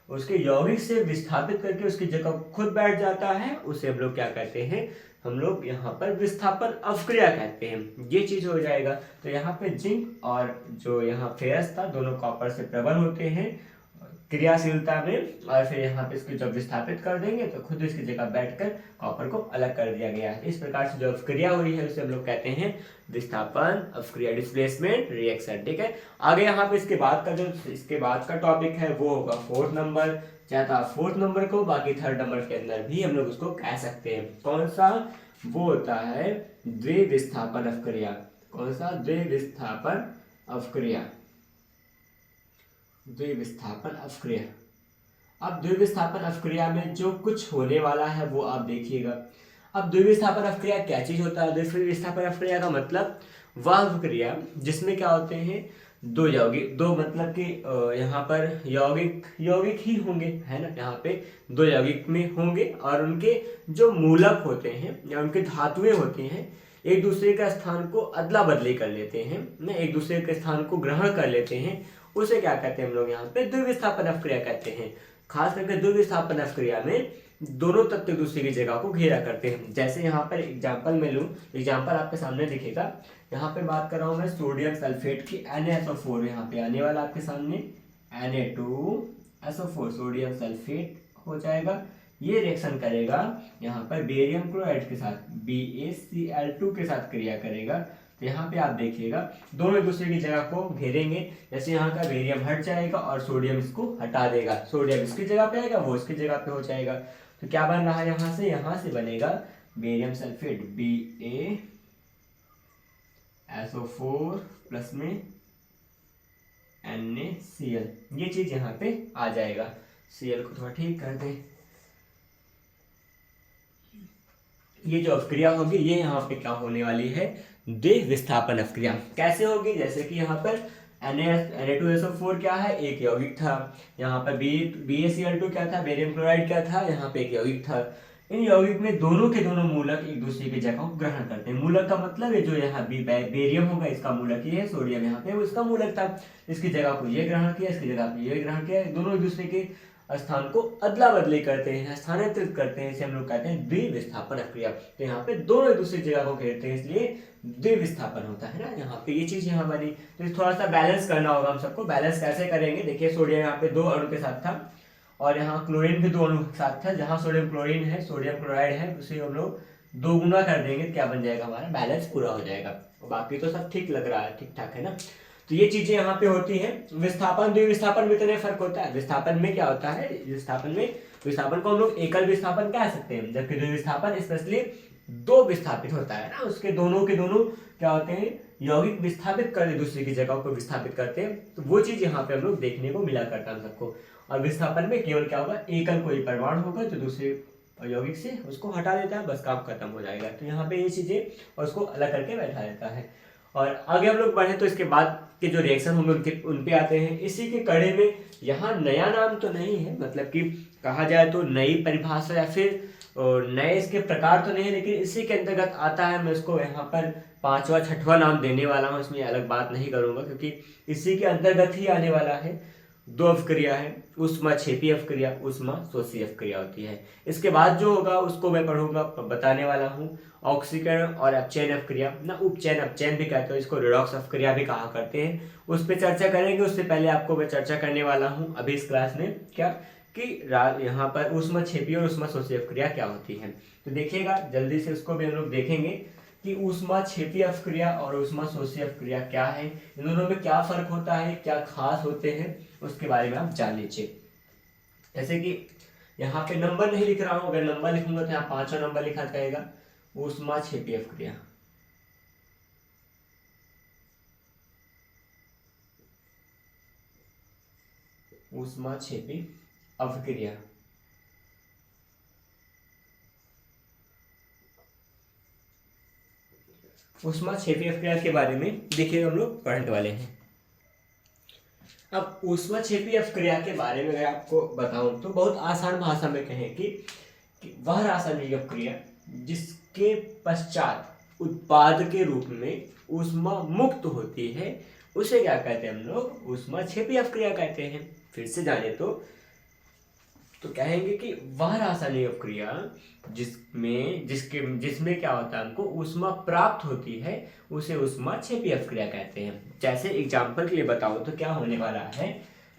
Speaker 1: उसके यौगिक से विस्थापित करके उसकी जगह खुद बैठ जाता है, उसे हम लोग क्या कहते हैं, हम लोग यहाँ पर विस्थापन अवक्रिया कहते हैं। ये चीज हो जाएगा। तो यहाँ पे जिंक और जो यहाँ फेरस था दोनों कॉपर से प्रबल होते हैं क्रियाशीलता में, और फिर यहाँ पे इसको जब विस्थापित कर देंगे तो खुद इसकी जगह बैठकर कॉपर को अलग कर दिया गया है। इस प्रकार से जो अवक्रिया हुई है उसे हम लोग कहते हैं विस्थापन अवक्रिया, डिस्प्लेसमेंट रिएक्शन। ठीक है, आगे यहाँ पे इसके बाद का टॉपिक है वो होगा 4th नंबर, चाहे तो आप 4th नंबर को बाकी 3rd नंबर के अंदर भी हम लोग उसको कह सकते हैं। कौन सा? वो होता है द्विविस्थापन अवक्रिया। कौन सा? द्विविस्थापन अवक्रिया। द्विविस्थापन अवक्रिया। अब द्विविस्थापन अवक्रिया में जो कुछ होने वाला है वो आप देखिएगा। अब द्विविस्थापन अवक्रिया क्या चीज होता है? द्विविस्थापन अवक्रिया का मतलब वह अवक्रिया जिसमें क्या होते हैं, दो यौगिक, दो मतलब कि यहाँ पर यौगिक ही होंगे, है ना, यहाँ पे दो यौगिक में होंगे और उनके जो मूलक होते हैं या उनके धातुएं होती हैं एक दूसरे का स्थान को अदला बदली कर लेते हैं ना, एक दूसरे के स्थान को ग्रहण कर लेते हैं, उसे क्या कहते हैं हम लोग यहाँ पे द्विविस्थापन अवक्रिया कहते हैं। खास करके द्विविस्थापन अवक्रिया में दोनों तत्व एक दूसरे की जगह को घेरा करते हैं। जैसे यहाँ पर एग्जांपल में लूँ, एग्जांपल आपके सामने दिखेगा, यहाँ पे बात कर रहा हूँ मैं सोडियम सल्फेट की NaSO4, यहाँ पे आने वाला आपके सामने Na2SO4 सोडियम सल्फेट हो जाएगा। ये रिएक्शन करेगा यहाँ पर बेरियम क्लोराइड के साथ, BaCl2 के साथ क्रिया करेगा। तो यहाँ पे आप देखिएगा दोनों एक दूसरे की जगह को घेरेंगे। जैसे यहाँ का बेरियम हट जाएगा और सोडियम इसको हटा देगा, सोडियम इसकी जगह पे आएगा, वो इसकी जगह पे हो जाएगा। तो क्या बन रहा है यहाँ से बनेगा बेरियम सल्फेट BaSO4 प्लस में NaCl, ये चीज यहाँ पे आ जाएगा। Cl को थोड़ा ठीक कर दें। ये जो अवक्रिया होगी ये यहाँ पे क्या होने वाली है, द्विविस्थापन अवक्रिया। कैसे होगी? जैसे कि यहाँ पर Na2SO4 क्या है, एक यौगिक था, यहाँ पर BaCl2 क्या था, बेरियम क्लोराइड क्या था, यहाँ पे एक यौगिक था। इन यौगिक में दोनों के दोनों मूलक एक दूसरे की जगह को ग्रहण करते हैं। मूलक का मतलब है जो यहाँ बेरियम होगा इसका मूलक ये है, सोडियम यहाँ पे उसका मूलक था, इसकी जगह को ये ग्रहण किया, इसकी जगह पे ये ग्रहण किया, दोनों एक दूसरे के स्थान को अदला बदली करते हैं, स्थानांतरित करते हैं, इसे हम लोग कहते हैं द्विविस्थापन अवक्रिया। तो यहाँ पे दोनों एक दूसरी जगह को घेरते हैं, इसलिए द्विविस्थापन होता है ना। यहाँ पे ये चीज यहाँ बनी, तो थोड़ा सा बैलेंस करना होगा हम सबको। बैलेंस कैसे करेंगे? देखिए सोडियम यहाँ पे 2 अणु के साथ था और यहाँ क्लोरीन भी 2 अणु के साथ था। जहाँ सोडियम क्लोरीन है, सोडियम क्लोराइड है, उसे हम लोग 2 गुना कर देंगे, क्या बन जाएगा हमारा, बैलेंस पूरा हो जाएगा। बाकी तो सब ठीक लग रहा है, ठीक ठाक है ना। तो ये चीजें यहाँ पे होती हैं। विस्थापन द्विविस्थापन में इतने फर्क होता है। विस्थापन में क्या होता है, विस्थापन को हम लोग एकल विस्थापन कह सकते हैं, जबकि द्विविस्थापन स्पेशली 2 विस्थापित होता है ना, उसके दोनों के दोनों क्या होते हैं, यौगिक विस्थापित कर दूसरे की जगह को विस्थापित करते हैं। तो वो चीज यहाँ पे हम लोग देखने को मिला करता है सबको। और विस्थापन में केवल क्या होगा, एकल कोई परमाणु होगा जो दूसरे यौगिक से उसको हटा देता है, बस काम खत्म हो जाएगा। तो यहाँ पे ये चीजें और उसको अलग करके बैठा देता है। और आगे हम लोग बढ़े तो इसके बाद के जो रिएक्शन होंगे उन पे आते हैं। इसी के कड़े में यहाँ नया नाम तो नहीं है, मतलब कि कहा जाए तो नई परिभाषा या फिर नए इसके प्रकार तो नहीं है, लेकिन इसी के अंतर्गत आता है। मैं इसको यहाँ पर 5वां 6वां नाम देने वाला हूँ, इसमें अलग बात नहीं करूँगा क्योंकि इसी के अंतर्गत ही आने वाला है। 2 अवक्रिया है, ऊष्माक्षेपी अवक्रिया, ऊष्माशोषी अवक्रिया होती है। इसके बाद जो होगा उसको मैं पढ़ूंगा, बताने वाला हूँ। ऑक्सीकरण और अपचयन अवक्रिया ना, उपचयन अपचयन भी कहते हैं, इसको रिडॉक्स अवक्रिया भी कहा करते हैं, उस पर चर्चा करेंगे। उससे पहले आपको मैं चर्चा करने वाला हूँ अभी इस क्लास में क्या कि यहाँ पर ऊष्माक्षेपी और ऊष्माशोषी अवक्रिया क्या होती है। तो देखिएगा जल्दी से उसको भी हम लोग देखेंगे कि ऊष्माक्षेपी अवक्रिया और ऊष्माशोषी अवक्रिया क्या है, इन दोनों में क्या फर्क होता है, क्या खास होते हैं, उसके बारे में आप जान लीजिए। जैसे कि यहाँ पे नंबर नहीं लिख रहा हूँ, अगर नंबर लिखूंगा तो यहाँ 5वां नंबर लिखा जाएगा, ऊष्माक्षेपी अवक्रिया। ऊष्माक्षेपी अवक्रिया ऊष्माक्षेपी अवक्रिया के बारे में देखिए हम लोग पढ़ने वाले हैं। अब ऊष्माक्षेपी अवक्रिया के बारे में अगर आपको बताऊं तो बहुत आसान भाषा में कहें कि वह रासायनिक अवक्रिया जिसके पश्चात उत्पाद के रूप में ऊष्मा मुक्त होती है उसे क्या कहते हैं हम लोग, ऊष्माक्षेपी अवक्रिया कहते हैं। फिर से जाने तो तो कहेंगे कि वह रासायनिक अपक्रिया जिसमें क्या होता है, हमको ऊष्मा प्राप्त होती है, उसे ऊष्माक्षेपी अपक्रिया कहते हैं। जैसे एग्जांपल के लिए बताऊं तो क्या होने वाला है,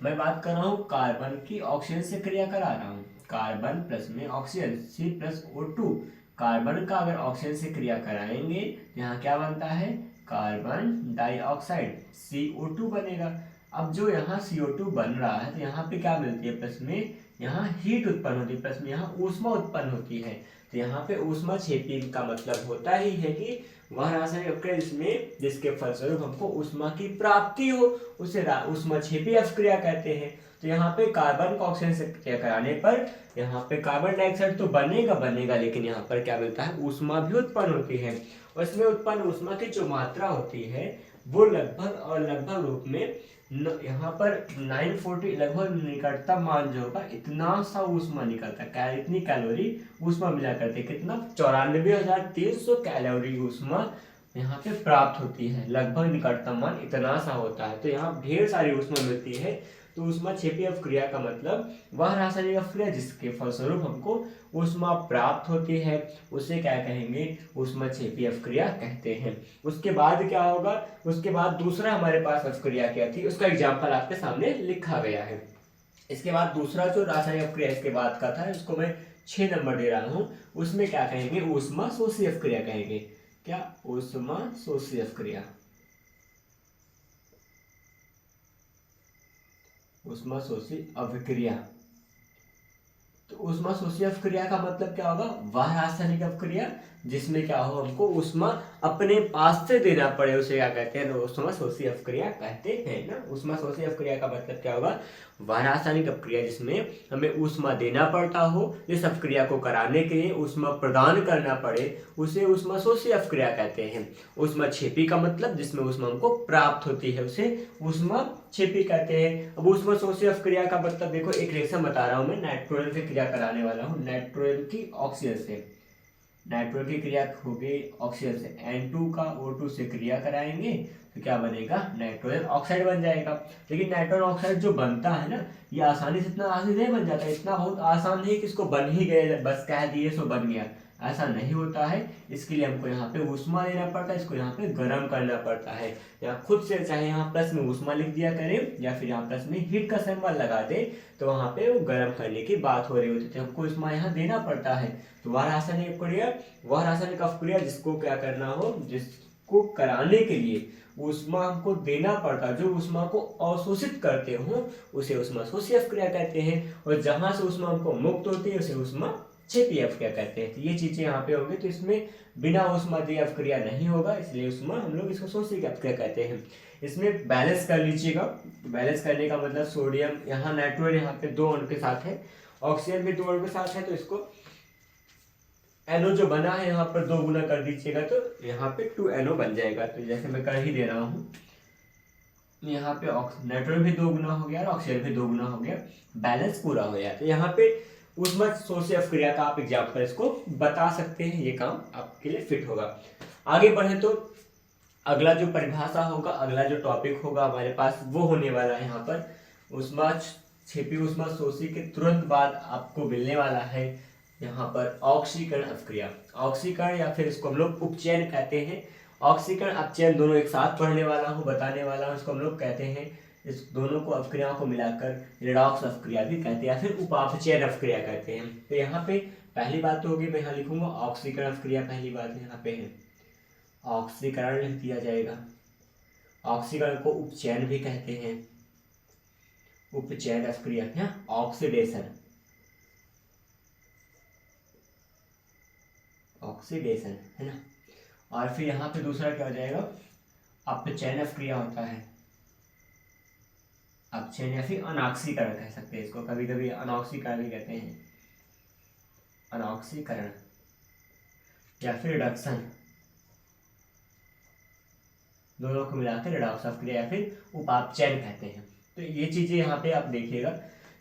Speaker 1: मैं बात कर रहा हूँ कार्बन की ऑक्सीजन से क्रिया करा रहा हूँ, कार्बन प्लस में ऑक्सीजन C+O2, कार्बन का अगर ऑक्सीजन से क्रिया कराएंगे यहाँ क्या बनता है, कार्बन डाइऑक्साइड CO2 बनेगा। अब जो यहाँ CO2 बन रहा है तो यहाँ पे क्या मिलती है, प्लस में यहाँ हीट उत्पन्न होती है, प्लस में यहाँ ऊष्मा उत्पन्न होती है। तो यहाँ पे ऊष्मा छेपी का मतलब होता ही है कि वह रासायनिक अपक्रिया जिसके फलस्वरूप हमको ऊष्मा की प्राप्ति हो, उसे ऊष्मा छेपी अपक्रिया कहते हैं। तो यहाँ पे कार्बन का ऑक्सीजन से क्रिया कराने पर यहाँ पे कार्बन डाइऑक्साइड तो बनेगा, लेकिन यहाँ पर क्या मिलता है, ऊष्मा भी उत्पन्न होती है। और इसमें उत्पन्न ऊष्मा की जो मात्रा होती है वो लगभग रूप में यहाँ पर 940 लगभग निकटतम मान जो होगा इतना सा ऊष्मा निकलता है, इतनी कैलोरी ऊष्मा मिला करते, कितना 94,300 कैलोरी ऊष्मा यहाँ पे प्राप्त होती है, लगभग निकटतम मान इतना सा होता है। तो यहाँ ढेर सारी ऊष्मा मिलती है। तो ऊष्माक्षेपी अपक्रिया का मतलब वह रासायनिक अपक्रिया जिसके फलस्वरूप हमको ऊष्मा प्राप्त होती है, उसे क्या कहेंगे, ऊष्माक्षेपी अपक्रिया कहते हैं। उसके बाद क्या होगा, उसके बाद दूसरा हमारे पास अपक्रिया क्या थी, उसका एग्जाम्पल आपके सामने लिखा गया है। इसके बाद दूसरा जो रासायनिक अपक्रिया इसके बाद का था, इसको मैं 6 नंबर दे रहा हूँ, उसमें क्या कहेंगे, ऊष्माशोषी अपक्रिया कहेंगे। क्या, ऊष्माशोषी अपक्रिया। ऊष्माशोषी अपक्रिया। तो ऊष्माशोषी अपक्रिया का मतलब क्या होगा, वह रासायनिक अपक्रिया जिसमें क्या हो, हमको ऊष्मा अपने पास से देना पड़े, उसे क्या कहते हैं, ऊष्माशोषी अपक्रिया कहते हैं ना। ऊष्माशोषी अपक्रिया का मतलब क्या होगा, वह रासायनिक अपक्रिया जिसमें हमें ऊष्मा देना पड़ता हो, इस अपक्रिया को कराने के लिए ऊष्मा प्रदान करना पड़े, उसे ऊष्माशोषी अपक्रिया कहते हैं। ऊष्माक्षेपी का मतलब जिसमें ऊष्मा हमको प्राप्त होती है, उसे ऊष्माक्षेपी कहते हैं। अब ऊष्माशोषी अपक्रिया का मतलब देखो, एक रिएक्शन बता रहा हूँ मैं, नाइट्रोजन से क्रिया कराने वाला हूँ, नाइट्रोजन की ऑक्सीजन से, नाइट्रोजन की क्रिया होगी ऑक्सीजन से, N2 का O2 से क्रिया कराएंगे तो क्या बनेगा, नाइट्रोजन ऑक्साइड बन जाएगा। लेकिन नाइट्रोजन ऑक्साइड जो बनता है ना, ये आसानी से, इतना आसानी नहीं बन जाता, इतना बहुत आसान नहीं कि इसको बन ही गए, बस कह दिए सो बन गया, ऐसा नहीं होता है। इसके लिए हमको यहाँ पे ऊष्मा देना पड़ता है, इसको यहाँ पे गर्म करना पड़ता है। यहाँ खुद से चाहे यहाँ प्लस में ऊष्मा लिख दिया करें या फिर यहाँ प्लस में हीट का सिंबल लगा दे, तो वहाँ पे वो गर्म करने की बात हो रही होती है, हमको ऊष्मा यहाँ देना पड़ता है। तो वह रासायनिक अपक्रिया जिसको क्या करना हो, जिसको कराने के लिए ऊष्मा हमको देना पड़ता है, जो ऊष्मा को अवशोषित करते हो, उसे ऊष्माशोषी अपक्रिया कहते हैं। और जहां से ऊष्मा हमको मुक्त होती है उसे ऊष्माक्षेपी अपक्रिया कहते हैं। तो ये चीजें यहाँ पे होंगी, तो इसमें बिना ऊष्मा दिए अपक्रिया नहीं होगा, इसलिए ऊष्मा हम लोग इसको शोषी अपक्रिया कहते हैं। इसमें बैलेंस कर लीजिएगा, बैलेंस करने का मतलब सोडियम, यहाँ नाइट्रोजन यहाँ पे 2 अणु के साथ है, ऑक्सीजन भी 2 अणु के साथ है, तो इसको NO जो बना है यहाँ पर 2 गुना कर दीजिएगा तो यहाँ पे 2NO बन जाएगा। तो जैसे मैं कर ही दे रहा हूँ, यहाँ पे नाइट्रोजन भी 2 गुना हो गया और ऑक्सीजन भी 2 गुना हो गया, बैलेंस पूरा हो गया। तो यहाँ पे ऊष्माशोषी अपक्रिया का आप एग्जाम्पल इसको बता सकते हैं, ये काम आपके लिए फिट होगा। आगे बढ़े तो अगला जो परिभाषा होगा, अगला जो टॉपिक होगा हमारे पास वो होने वाला है यहाँ पर ऊष्माक्षेपी ऊष्माशोषी के तुरंत बाद आपको मिलने वाला है यहाँ पर ऑक्सीकरण अपक्रिया। ऑक्सीकरण या फिर इसको हम लोग उपचयन कहते हैं। ऑक्सीकरण अपचयन दोनों एक साथ पढ़ने वाला हूँ, बताने वाला हूँ। इसको हम लोग कहते हैं, इस दोनों को अपक्रियाओं को मिलाकर रिडॉक्स अपक्रिया भी कहते हैं या फिर उपापचयन अपक्रिया कहते हैं। तो यहाँ पे पहली बात तो होगी, मैं यहाँ लिखूंगा ऑक्सीकरण अपक्रिया, पहली बात यहाँ पे है ऑक्सीकरण लिख दिया जाएगा। ऑक्सीकरण को उपचयन भी कहते हैं, उपचयन अपक्रिया है, ऑक्सीडेशन, ऑक्सीडेशन है ना। और फिर यहाँ पे दूसरा क्या हो जाएगा, अपचयन अपक्रिया होता है, अपचयन या फिर अनॉक्सीकरण कह सकते हैं इसको, कभी कभी अनॉक्सीकरण भी कहते हैं, अनॉक्सीकरण या फिर रिडक्शन, दोनों को मिलाकर रिडॉक्स अपक्रिया या फिर उपापचयन कहते हैं। तो ये चीजें यहाँ पे आप देखिएगा।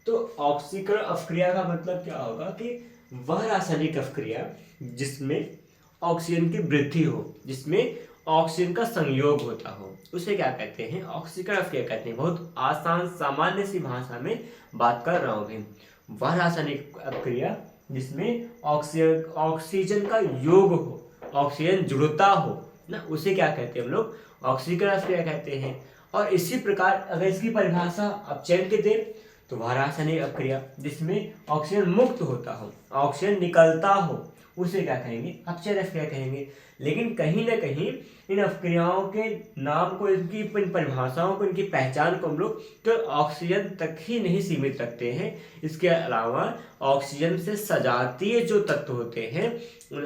Speaker 1: तो ऑक्सीकरण अपक्रिया का मतलब क्या होगा कि वह रासायनिक अपक्रिया जिसमें ऑक्सीजन की वृद्धि हो, जिसमें ऑक्सीजन का संयोग होता हो, उसे क्या कहते हैं, ऑक्सीकरण अपक्रिया कहते हैं। बहुत आसान सामान्य सी भाषा में बात कर रहा हूँ मैं। वह रासायनिक अपक्रिया जिसमें ऑक्सीजन का योग हो, ऑक्सीजन जुड़ता हो ना, उसे क्या कहते हैं हम लोग, ऑक्सीकरण अपक्रिया कहते हैं। और इसी प्रकार अगर इसकी परिभाषा अपचयन के दें तो वह रासायनिक अपक्रिया जिसमें ऑक्सीजन मुक्त होता हो, ऑक्सीजन निकलता हो, उसे क्या कहेंगे, अपचयन अपक्रिया कहेंगे। लेकिन कहीं ना कहीं इन अपक्रियाओं के नाम को, इनकी इन परिभाषाओं को, इनकी पहचान को हम लोग केवल ऑक्सीजन तक ही नहीं सीमित रखते हैं। इसके अलावा ऑक्सीजन से सजातीय जो तत्व होते हैं,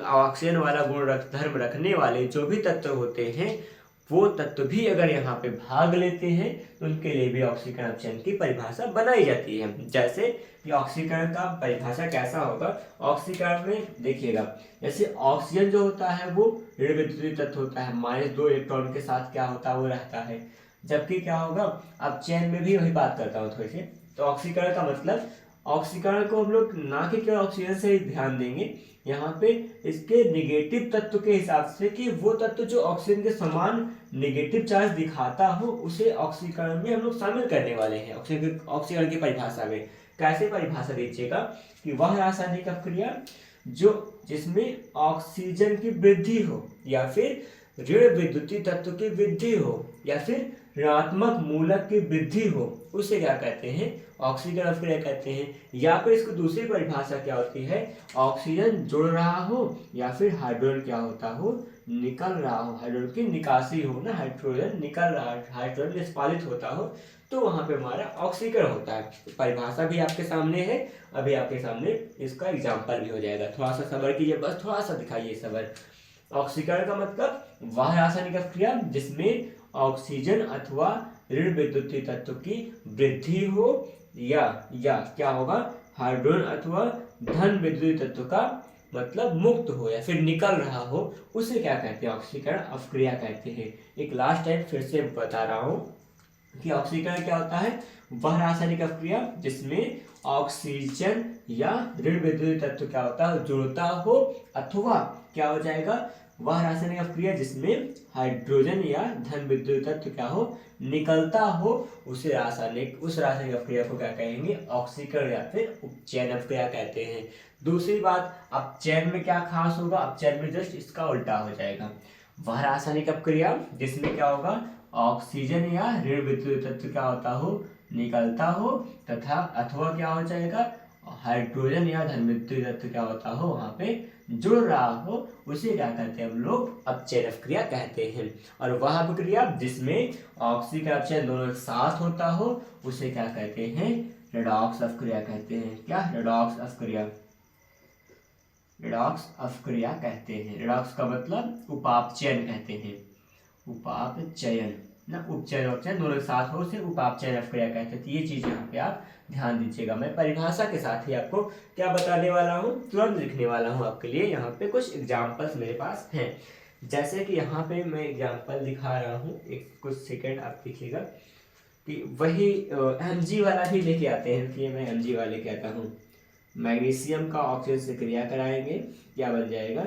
Speaker 1: ऑक्सीजन वाला गुण धर्म रखने वाले जो भी तत्व होते हैं, वो तत्व भी अगर यहाँ पे भाग लेते हैं तो उनके लिए भी ऑक्सीकरण अपचयन की परिभाषा बनाई जाती है। जैसे कि ऑक्सीकरण का परिभाषा कैसा होगा, ऑक्सीकरण में देखिएगा, जैसे ऑक्सीजन जो होता है वो ऋण विद्युतीय तत्व होता है, -2 इलेक्ट्रॉन के साथ क्या होता है, वो रहता है। जबकि क्या होगा, अपचयन में भी वही बात करता हूँ थोड़ी सी। तो ऑक्सीकरण का मतलब, ऑक्सीकरण को हम लोग ना कि केवल ऑक्सीजन से ही ध्यान देंगे, यहाँ पे इसके निगेटिव तत्व के हिसाब से कि वो तत्व जो ऑक्सीजन के समान निगेटिव चार्ज दिखाता हो, उसे ऑक्सीकरण में हम लोग शामिल करने वाले हैं। ऑक्सीकरण की परिभाषा में कैसे परिभाषा दीजिएगा कि वह रासायनिक अपक्रिया जो जिसमें ऑक्सीजन की वृद्धि हो, या फिर ऋण विद्युतीय तत्व की वृद्धि हो, या फिर ऋणात्मक मूलक की वृद्धि हो, उसे क्या कहते हैं, ऑक्सीकरण अपक्रिया कहते हैं। या फिर इसको दूसरी परिभाषा क्या होती है, ऑक्सीजन जुड़ रहा हो या फिर हाइड्रोजन क्या होता हो, निकल रहा हो, हाइड्रोजन की निकासी हो ना, हाइड्रोजन निकल रहा है, हाइड्रोजन निष्पादित होता हो, तो वहां पे हमारा ऑक्सीकरण होता है। परिभाषा भी आपके सामने है, अभी आपके सामने इसका एग्जाम्पल भी हो जाएगा। थोड़ा सा सबर कीजिए, बस थोड़ा सा दिखाइए सबर। ऑक्सीकरण का मतलब वह रासायनिक अपक्रिया जिसमें ऑक्सीजन अथवा ऋण विद्युतीय तत्व की वृद्धि हो, या क्या होगा, हाइड्रोजन अथवा धन विद्युतीय तत्व का मतलब मुक्त हो या फिर निकल रहा हो, उसे क्या कहते हैं, ऑक्सीकरण अपक्रिया कहते हैं। एक लास्ट टाइम फिर से बता रहा हूं कि ऑक्सीकरण क्या होता है, वह रासायनिक अपक्रिया जिसमें ऑक्सीजन या ऋण विद्युतीय तत्व क्या होता है, जुड़ता हो, अथवा क्या हो जाएगा, वह रासायनिक अपक्रिया जिसमें हाइड्रोजन या धन विद्युतीय तत्व क्या हो, निकलता हो, उस रासायनिक अपक्रिया को क्या कहेंगे, ऑक्सीकरण या फिर उपचयन अपक्रिया कहते हैं। दूसरी बात, अपचयन में क्या खास होगा, अपचयन में जस्ट इसका उल्टा हो जाएगा। वह रासायनिक अपक्रिया जिसमें क्या होगा, ऑक्सीजन या ऋण विद्युतीय तत्व क्या होता हो, निकलता हो, तथा अथवा क्या हो जाएगा, हाइड्रोजन या धन विद्युतीय तत्व क्या होता हो, वहां पे जुड़ रहा हो, उसे क्या कहते हैं हम लोग, अपचयन अपक्रिया कहते हैं। और वह अपक्रिया जिसमें ऑक्सीकरण अपचयन दोनों साथ होता हो, उसे क्या कहते हैं, रेडॉक्स अपक्रिया कहते हैं। क्या, रेडॉक्स अपक्रिया, रेडॉक्स अपक्रिया कहते हैं। रेडॉक्स का मतलब उपापचयन कहते हैं, उपापचयन ना, उपचयन उपचयन दोनों साथ हो, उसे उपापचयन अपक्रिया कहते हैं। ये चीज यहाँ पे आप ध्यान दीजिएगा। मैं परिभाषा के साथ ही आपको क्या बताने वाला हूँ, तुरंत लिखने वाला हूँ आपके लिए। यहाँ पे कुछ एग्जाम्पल्स मेरे पास हैं, जैसे कि यहाँ पे मैं एग्जाम्पल दिखा रहा हूँ, एक कुछ सेकंड आप देखिएगा कि वही Mg वाला भी लेके आते हैं, कि मैं Mg वाले कहता हूँ। मैग्नीशियम का ऑक्सीजन से क्रिया कराएंगे, क्या बन जाएगा,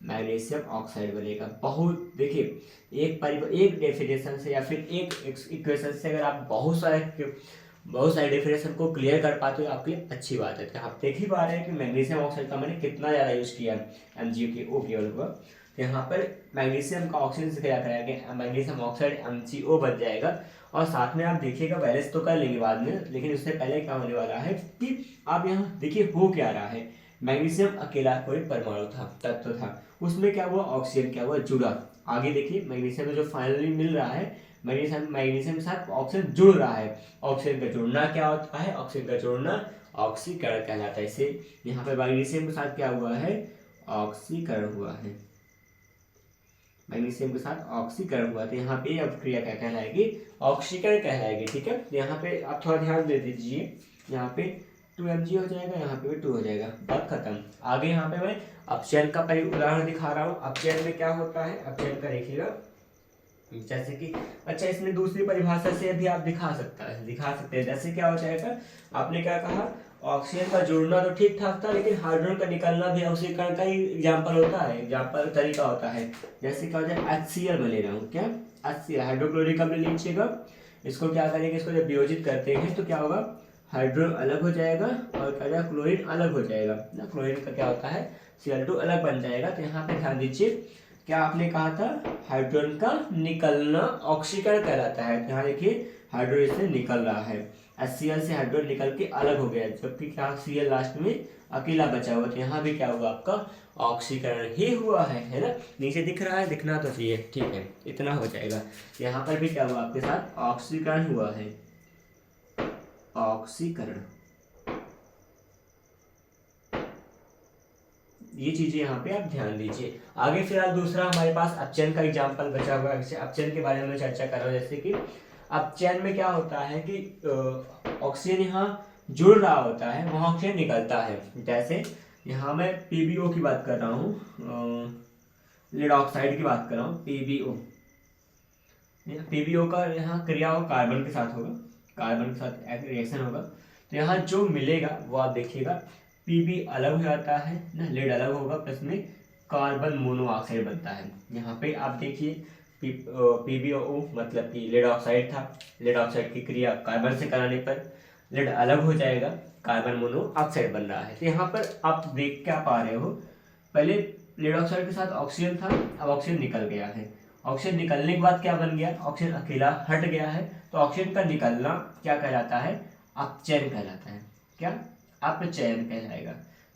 Speaker 1: मैग्नीशियम ऑक्साइड बनेगा। बहुत देखिए, एक डेफिनेशन से या फिर एक इक्वेशन से अगर आप बहुत सारे डेफिनेशन को क्लियर कर पाते हो, आपके लिए अच्छी बात है। तो आप देख ही पा रहे हैं कि मैग्नीशियम ऑक्साइड का मैंने कितना ज़्यादा यूज़ किया MgO केवल हुआ। तो यहाँ पर मैग्नीशियम का ऑक्सीजन से क्या कराएंगे, मैग्नीशियम ऑक्साइड MgO बन जाएगा। और साथ में आप देखिएगा, बैलेंस तो कर लेंगे बाद में, लेकिन उससे पहले क्या होने वाला है कि आप यहाँ देखिए हो क्या रहा है। मैग्नीशियम अकेला कोई परमाणु था, तत्व था, उसमें क्या हुआ, ऑक्सीजन क्या हुआ, जुड़ा। आगे देखिए, मैग्नीशियम में जो फाइनली मिल रहा है, मैग्नीशियम के साथ ऑक्सीजन जुड़ रहा है। ऑक्सीजन का जुड़ना क्या होता है, ऑक्सीजन का जुड़ना ऑक्सीकरण कहलाता है। इसे यहाँ पे मैग्नीशियम के साथ क्या हुआ है, ऑक्सीकरण हुआ है, मैग्नीशियम के साथ ऑक्सीकरण हुआ। तो यहाँ पे अपक्रिया क्या कहलाएगी, ऑक्सीकरण कहलाएगी। ठीक है, यहाँ पे आप थोड़ा ध्यान दे दीजिए, यहाँ पे 2Mg हो जाएगा, यहाँ पे भी 2 हो जाएगा, बात खत्म। आगे यहाँ पे मैं अपचयन का उदाहरण दिखा रहा हूँ। अपचयन में क्या होता है, अपचयन का देखिएगा, जैसे कि अच्छा, इसमें दूसरी परिभाषा से भी आप दिखा सकते हैं। जैसे क्या हो जाएगा, आपने क्या कहा, ऑक्सीजन का जुड़ना तो ठीक ठाक था, लेकिन हाइड्रोजन का निकलना भी ऑक्सीकरण का ही एग्जाम्पल होता है, एग्जाम्पल तरीका होता है। जैसे क्या हो जाए, HCl में ले रहा हूँ, क्या HCl, हाइड्रोक्लोरिक अम्ल लीजिएगा। इसको क्या करेंगे, इसको जब वियोजित करते हैं तो क्या होगा, हाइड्रो अलग हो जाएगा और क्या जाएगा, क्लोरीन अलग हो जाएगा ना। क्लोरीन का क्या होता है, Cl2 अलग बन जाएगा। तो यहाँ पे ध्यान दीजिए, क्या आपने कहा था, हाइड्रोजन का निकलना ऑक्सीकरण कहलाता है। तो यहाँ देखिए हाइड्रोजन से निकल रहा है, HCl से हाइड्रोजन निकल के अलग हो गया, जबकि क्या Cl लास्ट में अकेला बचा हुआ। तो यहाँ भी क्या होगा, आपका ऑक्सीकरण ही हुआ है ना। नीचे दिख रहा है, दिखना तो चाहिए, ठीक है, इतना हो जाएगा। यहाँ पर भी क्या हुआ, आपके साथ ऑक्सीकरण हुआ है, ऑक्सीकरण। ये चीजें यहाँ पे आप ध्यान दीजिए। आगे फिलहाल दूसरा हमारे पास अपचयन का एग्जाम्पल बचा हुआ है। अपचयन के बारे में चर्चा कर रहा हूँ। जैसे कि अपचयन में क्या होता है कि ऑक्सीजन यहाँ जुड़ रहा होता है, वहाँ ऑक्सीजन निकलता है। जैसे यहाँ मैं PbO की बात कर रहा हूँ, लेड ऑक्साइड की बात कर रहा हूँ, PbO का यहाँ क्रिया हो कार्बन के साथ होगा, कार्बन के साथ रिएक्शन होगा। तो यहाँ जो मिलेगा वो आप देखिएगा, Pb अलग हो जाता है ना, लेड अलग होगा, प्लस में कार्बन मोनोऑक्साइड बनता है। यहाँ पे आप देखिए PbO मतलब कि लेड ऑक्साइड था, लेड ऑक्साइड की क्रिया कार्बन से कराने पर लेड अलग हो जाएगा, कार्बन मोनोऑक्साइड बन रहा है। तो यहाँ पर आप देख क्या पा रहे हो, पहले लेड ऑक्साइड के साथ ऑक्सीजन था, अब ऑक्सीजन निकल गया है। ऑक्सीजन निकलने के बाद क्या बन गया, ऑक्सीजन अकेला हट गया है। तो ऑक्सीजन का निकलना क्या कहलाता है, अपचयन कहलाता है। क्या, अपचयन कहलाएगा।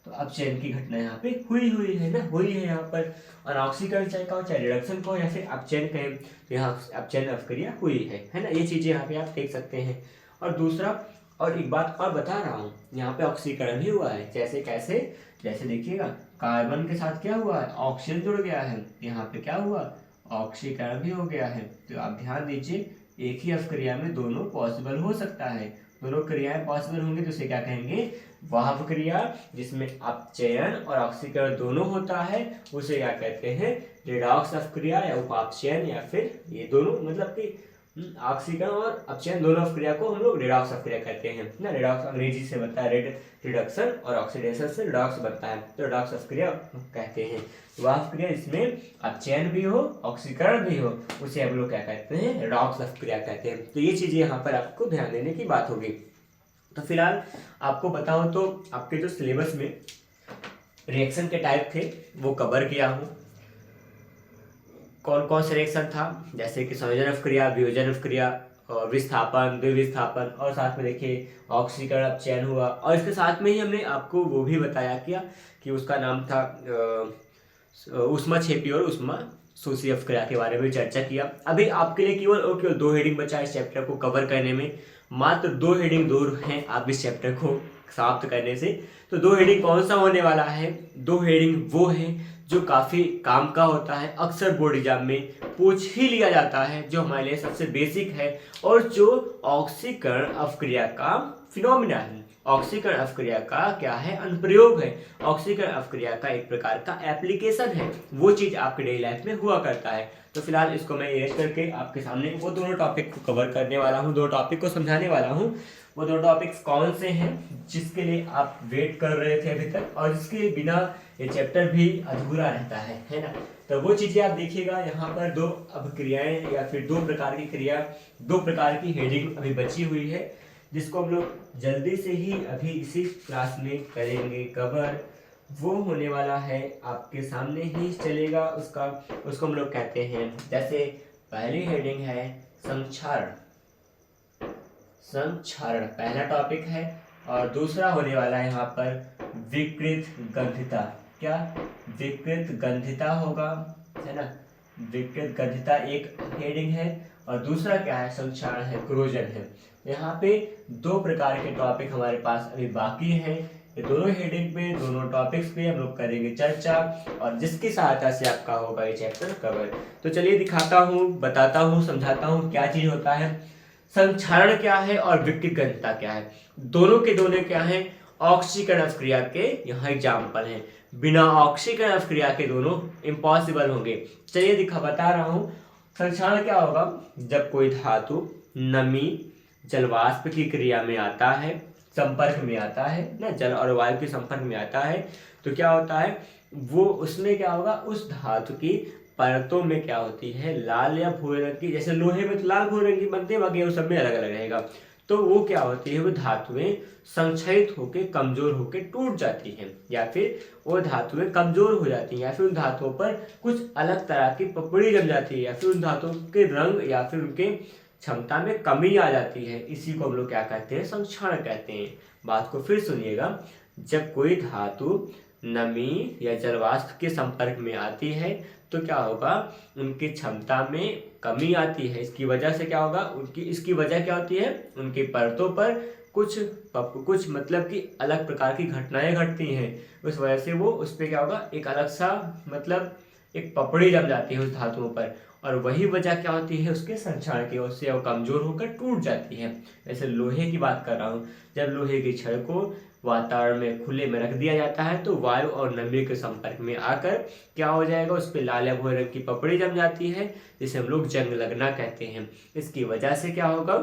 Speaker 1: तो अपचयन की घटना यहाँ पे हुई है ना, हुई है यहाँ पर। और ऑक्सीकरण चाहे कहो, चाहे रिडक्शन कहो, या फिर अपचयन कहें, तो यहाँ अपचयन अवक्रिया हुई है ना। ये चीजें यहाँ पे आप देख सकते हैं। और दूसरा, और एक बात और बता रहा हूँ, यहाँ पे ऑक्सीकरण भी हुआ है। जैसे कैसे, जैसे देखिएगा कार्बन के साथ क्या हुआ है, ऑक्सीजन जुड़ गया है, यहाँ पे क्या हुआ, ऑक्सीकरण भी हो गया है। तो आप ध्यान दीजिए, एक ही अवक्रिया में दोनों पॉसिबल हो सकता है। दोनों क्रियाएं पॉसिबल होंगी तो उसे क्या कहेंगे, वाहक क्रिया। जिसमें अपचयन और ऑक्सीकरण दोनों होता है, उसे क्या कहते हैं, रिडॉक्स अवक्रिया या उपापचयन, या फिर ये दोनों मतलब कि ऑक्सीकरण और अपचयन दोनों अवक्रिया को हम लोग रिडॉक्स अवक्रिया कहते हैं ना। रिडॉक्स अंग्रेजी से बनता है रिडक्शन, और ऑक्सीडेशन से रिडॉक्स बनता है, तो रिडॉक्स अवक्रिया कहते हैं। वह अवक्रिया इसमें अपचयन भी हो, ऑक्सीकरण भी हो, उसे हम लोग क्या कहते हैं, रिडॉक्स अवक्रिया कहते हैं। तो ये चीजें यहाँ पर आपको ध्यान देने की बात होगी। तो फिलहाल आपको बताऊं तो आपके जो सिलेबस में रिएक्शन के टाइप थे वो कवर किया हूँ। कौन कौन से रिएक्शन था, जैसे कि संयोजन अवक्रिया, वियोजन अवक्रिया, विस्थापन, द्विविस्थापन, और साथ में देखिए ऑक्सीकरण, अपचयन हुआ। और इसके साथ में ही हमने आपको वो भी बताया किया कि उसका नाम था ऊष्माक्षेपी और ऊष्मा शोषी अवक्रिया के बारे में चर्चा किया। अभी आपके लिए केवल और केवल 2 हेडिंग बचा है इस चैप्टर को कवर करने में। मात्र 2 हेडिंग दूर हैं आप इस चैप्टर को समाप्त करने से। तो 2 हेडिंग कौन सा होने वाला है, 2 हेडिंग वो है जो काफ़ी काम का होता है, अक्सर बोर्ड एग्जाम में पूछ ही लिया जाता है, जो हमारे लिए सबसे बेसिक है, और जो ऑक्सीकरण अवक्रिया का फिनोमिना है, ऑक्सीकरण अवक्रिया का क्या है, अनुप्रयोग है, ऑक्सीकरण अवक्रिया का एक प्रकार का एप्लीकेशन है, वो चीज़ आपके डेली लाइफ में हुआ करता है। तो फिलहाल इसको मैं इरेज करके आपके सामने वो दोनों टॉपिक को कवर करने वाला हूँ, 2 टॉपिक को समझाने वाला हूँ। वो 2 टॉपिक्स कौन से हैं जिसके लिए आप वेट कर रहे थे अभी तक, और जिसके बिना ये चैप्टर भी अधूरा रहता है ना। तो वो चीज़ें आप देखिएगा। यहाँ पर 2 अभिक्रियाएं या फिर 2 प्रकार की क्रिया, 2 प्रकार की हेडिंग अभी बची हुई है, जिसको हम लोग जल्दी से ही अभी इसी क्लास में करेंगे कवर। वो होने वाला है, आपके सामने ही चलेगा उसको हम लोग कहते हैं, जैसे पहली हेडिंग है संक्षारण, संक्षारण पहला टॉपिक है। और दूसरा होने वाला है यहाँ पर विकृत गंधिता। क्या, विकृत गंधिता होगा, है ना। विकृत गंधिता एक हेडिंग है, और दूसरा क्या है, संक्षारण है, क्रोजन है। यहाँ पे 2 प्रकार के टॉपिक हमारे पास अभी बाकी हैं। ये दोनों हेडिंग पे, दोनों टॉपिक्स पे हम लोग करेंगे चर्चा, और जिसकी सहायता से आपका होगा ये चैप्टर कवर। तो चलिए दिखाता हूँ, बताता हूँ, समझाता हूँ क्या चीज होता है, संक्षारण क्या है और विकृत गंधिता क्या है। दोनों के दोनों क्या है, ऑक्सीकरण अवक्रिया के यहाँ एग्जाम्पल हैं। बिना ऑक्सीकरण अवक्रिया के दोनों इम्पॉसिबल होंगे। चलिए बता रहा हूँ। संक्षारण क्या होगा, जब कोई धातु नमी जलवाष्प की क्रिया में आता है, संपर्क में आता है ना, जल और वायु के संपर्क में आता है, तो क्या होता है, वो उसमें क्या होगा, उस धातु की परतों में क्या होती है, लाल या भूरे रंग की, जैसे लोहे में तो लाल भूरे रंग की बनती है, बाकी वो सब में अलग अलग रहेगा। तो वो क्या होती है, वो धातुएं संक्षयित होकर कमजोर होकर टूट जाती हैं, या फिर वो धातुएं कमजोर हो जाती हैं, या फिर उन धातुओं पर कुछ अलग तरह की पपड़ी जम जाती है, या फिर उन धातुओं के रंग या फिर उनके क्षमता में कमी आ जाती है। इसी को हम लोग क्या कहते हैं, संक्षरण कहते हैं। बात को फिर सुनिएगा, जब कोई धातु नमी या जलवाष्प के संपर्क में आती है तो क्या होगा, उनकी क्षमता में कमी आती है। इसकी वजह से क्या होगा, इसकी वजह क्या होती है, उनकी परतों पर कुछ मतलब कि अलग प्रकार की घटनाएं घटती हैं। उस वजह से वो उस पर क्या होगा, एक अलग सा मतलब एक पपड़ी जम जाती है उस धातुओं पर, और वही वजह क्या होती है, उसके संक्षारण की, उससे वो कमजोर होकर टूट जाती है। जैसे लोहे की बात कर रहा हूँ, जब लोहे की छड़ को वातावरण में खुले में रख दिया जाता है तो वायु और नमी के संपर्क में आकर क्या हो जाएगा, उस पर लाल या भूरे रंग की पपड़ी जम जाती है, जिसे हम लोग जंग लगना कहते हैं। इसकी वजह से क्या होगा,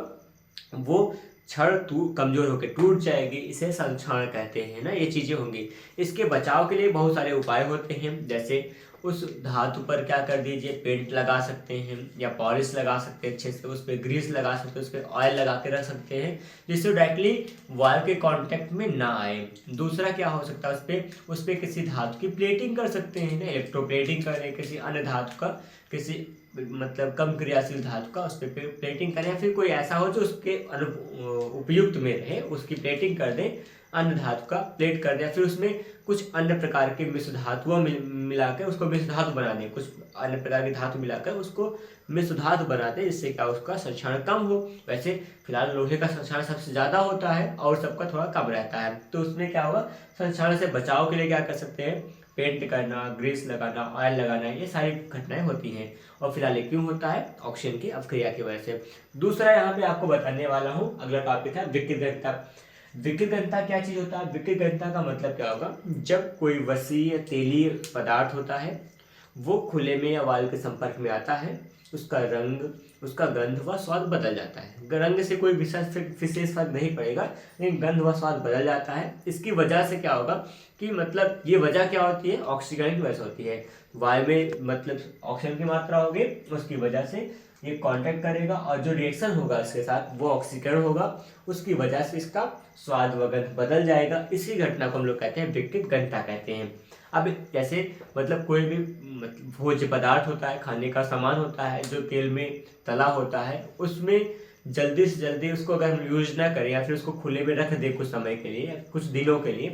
Speaker 1: वो छड़ कमजोर होकर टूट जाएगी, इसे संक्षारण कहते हैं ना। ये चीजें होंगी। इसके बचाव के लिए बहुत सारे उपाय होते हैं, जैसे उस धातु पर क्या कर दीजिए, पेंट लगा सकते हैं या पॉलिश लगा सकते हैं, अच्छे से उस पर ग्रीस लगा सकते हैं, उस पर ऑयल लगा के रख सकते हैं, जिससे डायरेक्टली वायर के कांटेक्ट में ना आए। दूसरा क्या हो सकता है, उस पर किसी धातु की प्लेटिंग कर सकते हैं ना, इलेक्ट्रोप्लेटिंग करें, किसी अन्य धातु का, किसी मतलब कम क्रियाशील धातु का उस पर प्लेटिंग करें, या फिर कोई ऐसा हो जो उसके उपयुक्त में रहे, उसकी प्लेटिंग कर दें, अन्य धातु का प्लेट कर दें, या फिर उसमें कुछ अन्य प्रकार के मिश्र धातुओं मिलाकर उसको मिश्र धातु बना दें, कुछ अन्य प्रकार की धातु मिलाकर उसको मिश्र धातु बना दें, जिससे क्या उसका संक्षारण कम हो। वैसे फिलहाल लोहे का संक्षारण सबसे ज़्यादा होता है और सबका थोड़ा कम रहता है, तो उसमें क्या होगा, संक्षारण से बचाव के लिए क्या कर सकते हैं, पेंट करना, ग्रीस लगाना, ऑयल लगाना, ये सारी घटनाएं होती हैं। और फिलहाल ये क्यों होता है, ऑक्सीजन की अपक्रिया की वजह से। दूसरा यहाँ पे आपको बताने वाला हूँ, अगला टॉपिक है विकिरणता। विकिरणता क्या चीज होता है, विकिरणता का मतलब क्या होगा, जब कोई वसीय तेलीय पदार्थ होता है वो खुले में या वायु के संपर्क में आता है, उसका रंग, उसका गंध व स्वाद बदल जाता है। रंग से कोई विशेष फर्क नहीं पड़ेगा, लेकिन गंध व स्वाद बदल जाता है। इसकी वजह से क्या होगा कि मतलब ये वजह क्या होती है, ऑक्सीकरण की वजह से होती है। वायु में मतलब ऑक्सीजन की मात्रा होगी, उसकी वजह से ये कांटेक्ट करेगा और जो रिएक्शन होगा इसके साथ वो ऑक्सीकरण होगा, उसकी वजह से इसका स्वाद व गंध बदल जाएगा। इसी घटना को हम लोग कहते हैं विकिरणता कहते हैं। अब जैसे मतलब कोई भी भोज्य पदार्थ होता है, खाने का सामान होता है जो तेल में तला होता है, उसमें जल्दी से जल्दी उसको अगर हम यूज ना करें या फिर उसको खुले में रख दें कुछ समय के लिए, कुछ दिनों के लिए,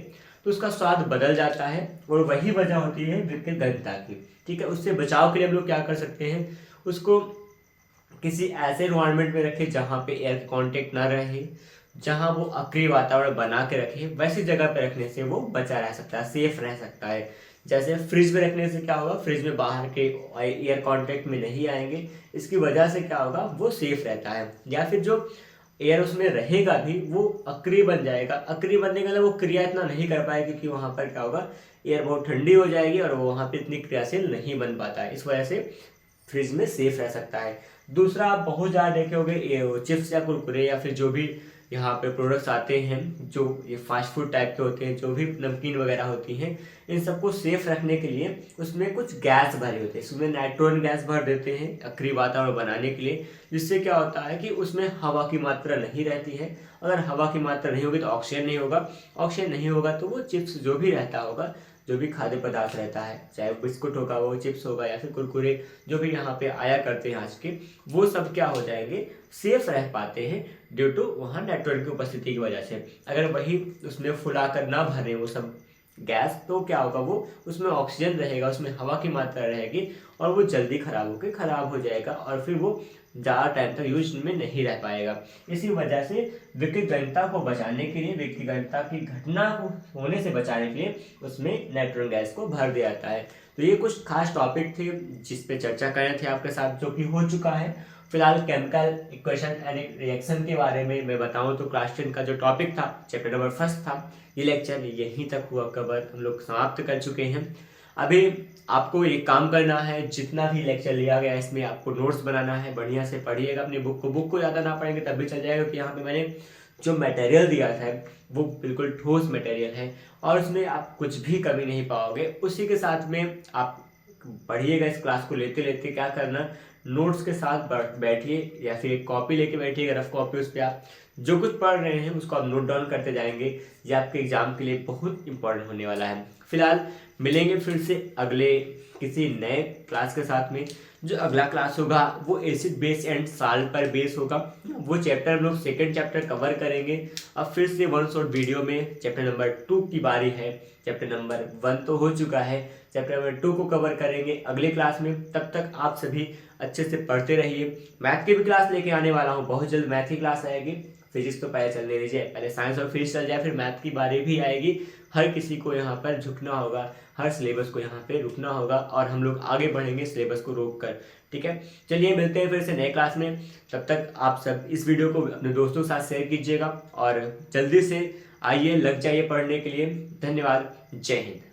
Speaker 1: तो उसका स्वाद बदल जाता है, और वही वजह होती है विकिरणता की। ठीक है, उससे बचाव के लिए हम लोग क्या कर सकते हैं, उसको किसी ऐसे एनवायरनमेंट में रखें जहाँ पे एयर कांटेक्ट ना रहे, जहाँ वो अक्रिय वातावरण बना के रखे, वैसी जगह पे रखने से वो बचा रह सकता है, सेफ रह सकता है। जैसे फ्रिज में रखने से क्या होगा, फ्रिज में बाहर के एयर कांटेक्ट में नहीं आएंगे, इसकी वजह से क्या होगा, वो सेफ रहता है। या फिर जो एयर उसमें रहेगा भी वो अक्रिय बन जाएगा, अक्रिय बनने का मतलब वो क्रिया इतना नहीं कर पाएगी, क्योंकि वहाँ पर क्या होगा, एयर बहुत ठंडी हो जाएगी और वो वहाँ पे इतनी क्रियाशील नहीं बन पाता है, इस वजह से फ्रिज में सेफ रह सकता है। दूसरा, आप बहुत ज़्यादा देखे होंगे चिप्स या कुरकुरे या फिर जो भी यहाँ पे प्रोडक्ट्स आते हैं जो ये फास्ट फूड टाइप के होते हैं, जो भी नमकीन वगैरह होती हैं, इन सबको सेफ रखने के लिए उसमें कुछ गैस भरी होती है, उसमें नाइट्रोजन गैस भर देते हैं अक्रिय वातावरण बनाने के लिए, जिससे क्या होता है कि उसमें हवा की मात्रा नहीं रहती है। अगर हवा की मात्रा नहीं होगी तो ऑक्सीजन नहीं होगा, ऑक्सीजन नहीं होगा तो वो चिप्स जो भी रहता होगा, जो भी खाद्य पदार्थ रहता है, चाहे बिस्कुट होगा, वो चिप्स होगा या फिर कुरकुरे जो भी यहाँ पे आया करते हैं आज के, वो सब क्या हो जाएंगे, सेफ रह पाते हैं ड्यू टू वहाँ नाइट्रोजन की उपस्थिति की वजह से। अगर वही उसमें फुला कर ना भरें वो सब गैस, तो क्या होगा, वो उसमें ऑक्सीजन रहेगा, उसमें हवा की मात्रा रहेगी और वो जल्दी खराब हो जाएगा और फिर वो ज़्यादा टाइम तक यूज में नहीं रह पाएगा। इसी वजह से विकिरणता को बचाने के लिए, विकिरणता की घटना को होने से बचाने के लिए उसमें नाइट्रोजन गैस को भर दिया जाता है। तो ये कुछ खास टॉपिक थे जिस पे चर्चा करने थे आपके साथ, जो कि हो चुका है। फिलहाल केमिकल इक्वेशन एंड रिएक्शन के बारे में मैं बताऊं तो क्लास 10 का जो टॉपिक था, चैप्टर नंबर 1 था, ये लेक्चर यहीं तक हुआ कवर, हम लोग समाप्त कर चुके हैं। अभी आपको एक काम करना है, जितना भी लेक्चर लिया गया इसमें आपको नोट्स बनाना है, बढ़िया से पढ़िएगा अपनी बुक को ज़्यादा ना पढ़ेंगे तब भी चल जाएगा, कि यहाँ पे मैंने जो मटेरियल दिया था वो बिल्कुल ठोस मटेरियल है और उसमें आप कुछ भी कमी नहीं पाओगे। उसी के साथ में आप पढ़िएगा, इस क्लास को लेते लेते क्या करना, नोट्स के साथ बैठिए या फिर एक कॉपी लेके बैठिए, रफ कॉपी, उस पर आप जो कुछ पढ़ रहे हैं उसको आप नोट डाउन करते जाएंगे। ये आपके एग्जाम के लिए बहुत इंपॉर्टेंट होने वाला है। फिलहाल मिलेंगे फिर से अगले किसी नए क्लास के साथ में। जो अगला क्लास होगा वो एसिड बेस एंड साल्ट पर बेस होगा। वो चैप्टर हम लोग सेकेंड चैप्टर कवर करेंगे। अब फिर से वन शॉट वीडियो में चैप्टर नंबर 2 की बारी है। चैप्टर नंबर 1 तो हो चुका है, चैप्टर नंबर 2 को कवर करेंगे अगले क्लास में। तब तक आप सभी अच्छे से पढ़ते रहिए। मैथ की भी क्लास लेके आने वाला हूँ, बहुत जल्द मैथ की क्लास आएगी। फिजिक्स तो पहले चलने दीजिए, पहले साइंस और फिजिक्स चल जाए, फिर मैथ की बारी भी आएगी। हर किसी को यहाँ पर झुकना होगा, हर सिलेबस को यहाँ पे रुकना होगा और हम लोग आगे बढ़ेंगे सिलेबस को रोक कर। ठीक है, चलिए मिलते हैं फिर से नए क्लास में। तब तक आप सब इस वीडियो को अपने दोस्तों के साथ शेयर कीजिएगा और जल्दी से आइए, लग जाइए पढ़ने के लिए। धन्यवाद, जय हिंद।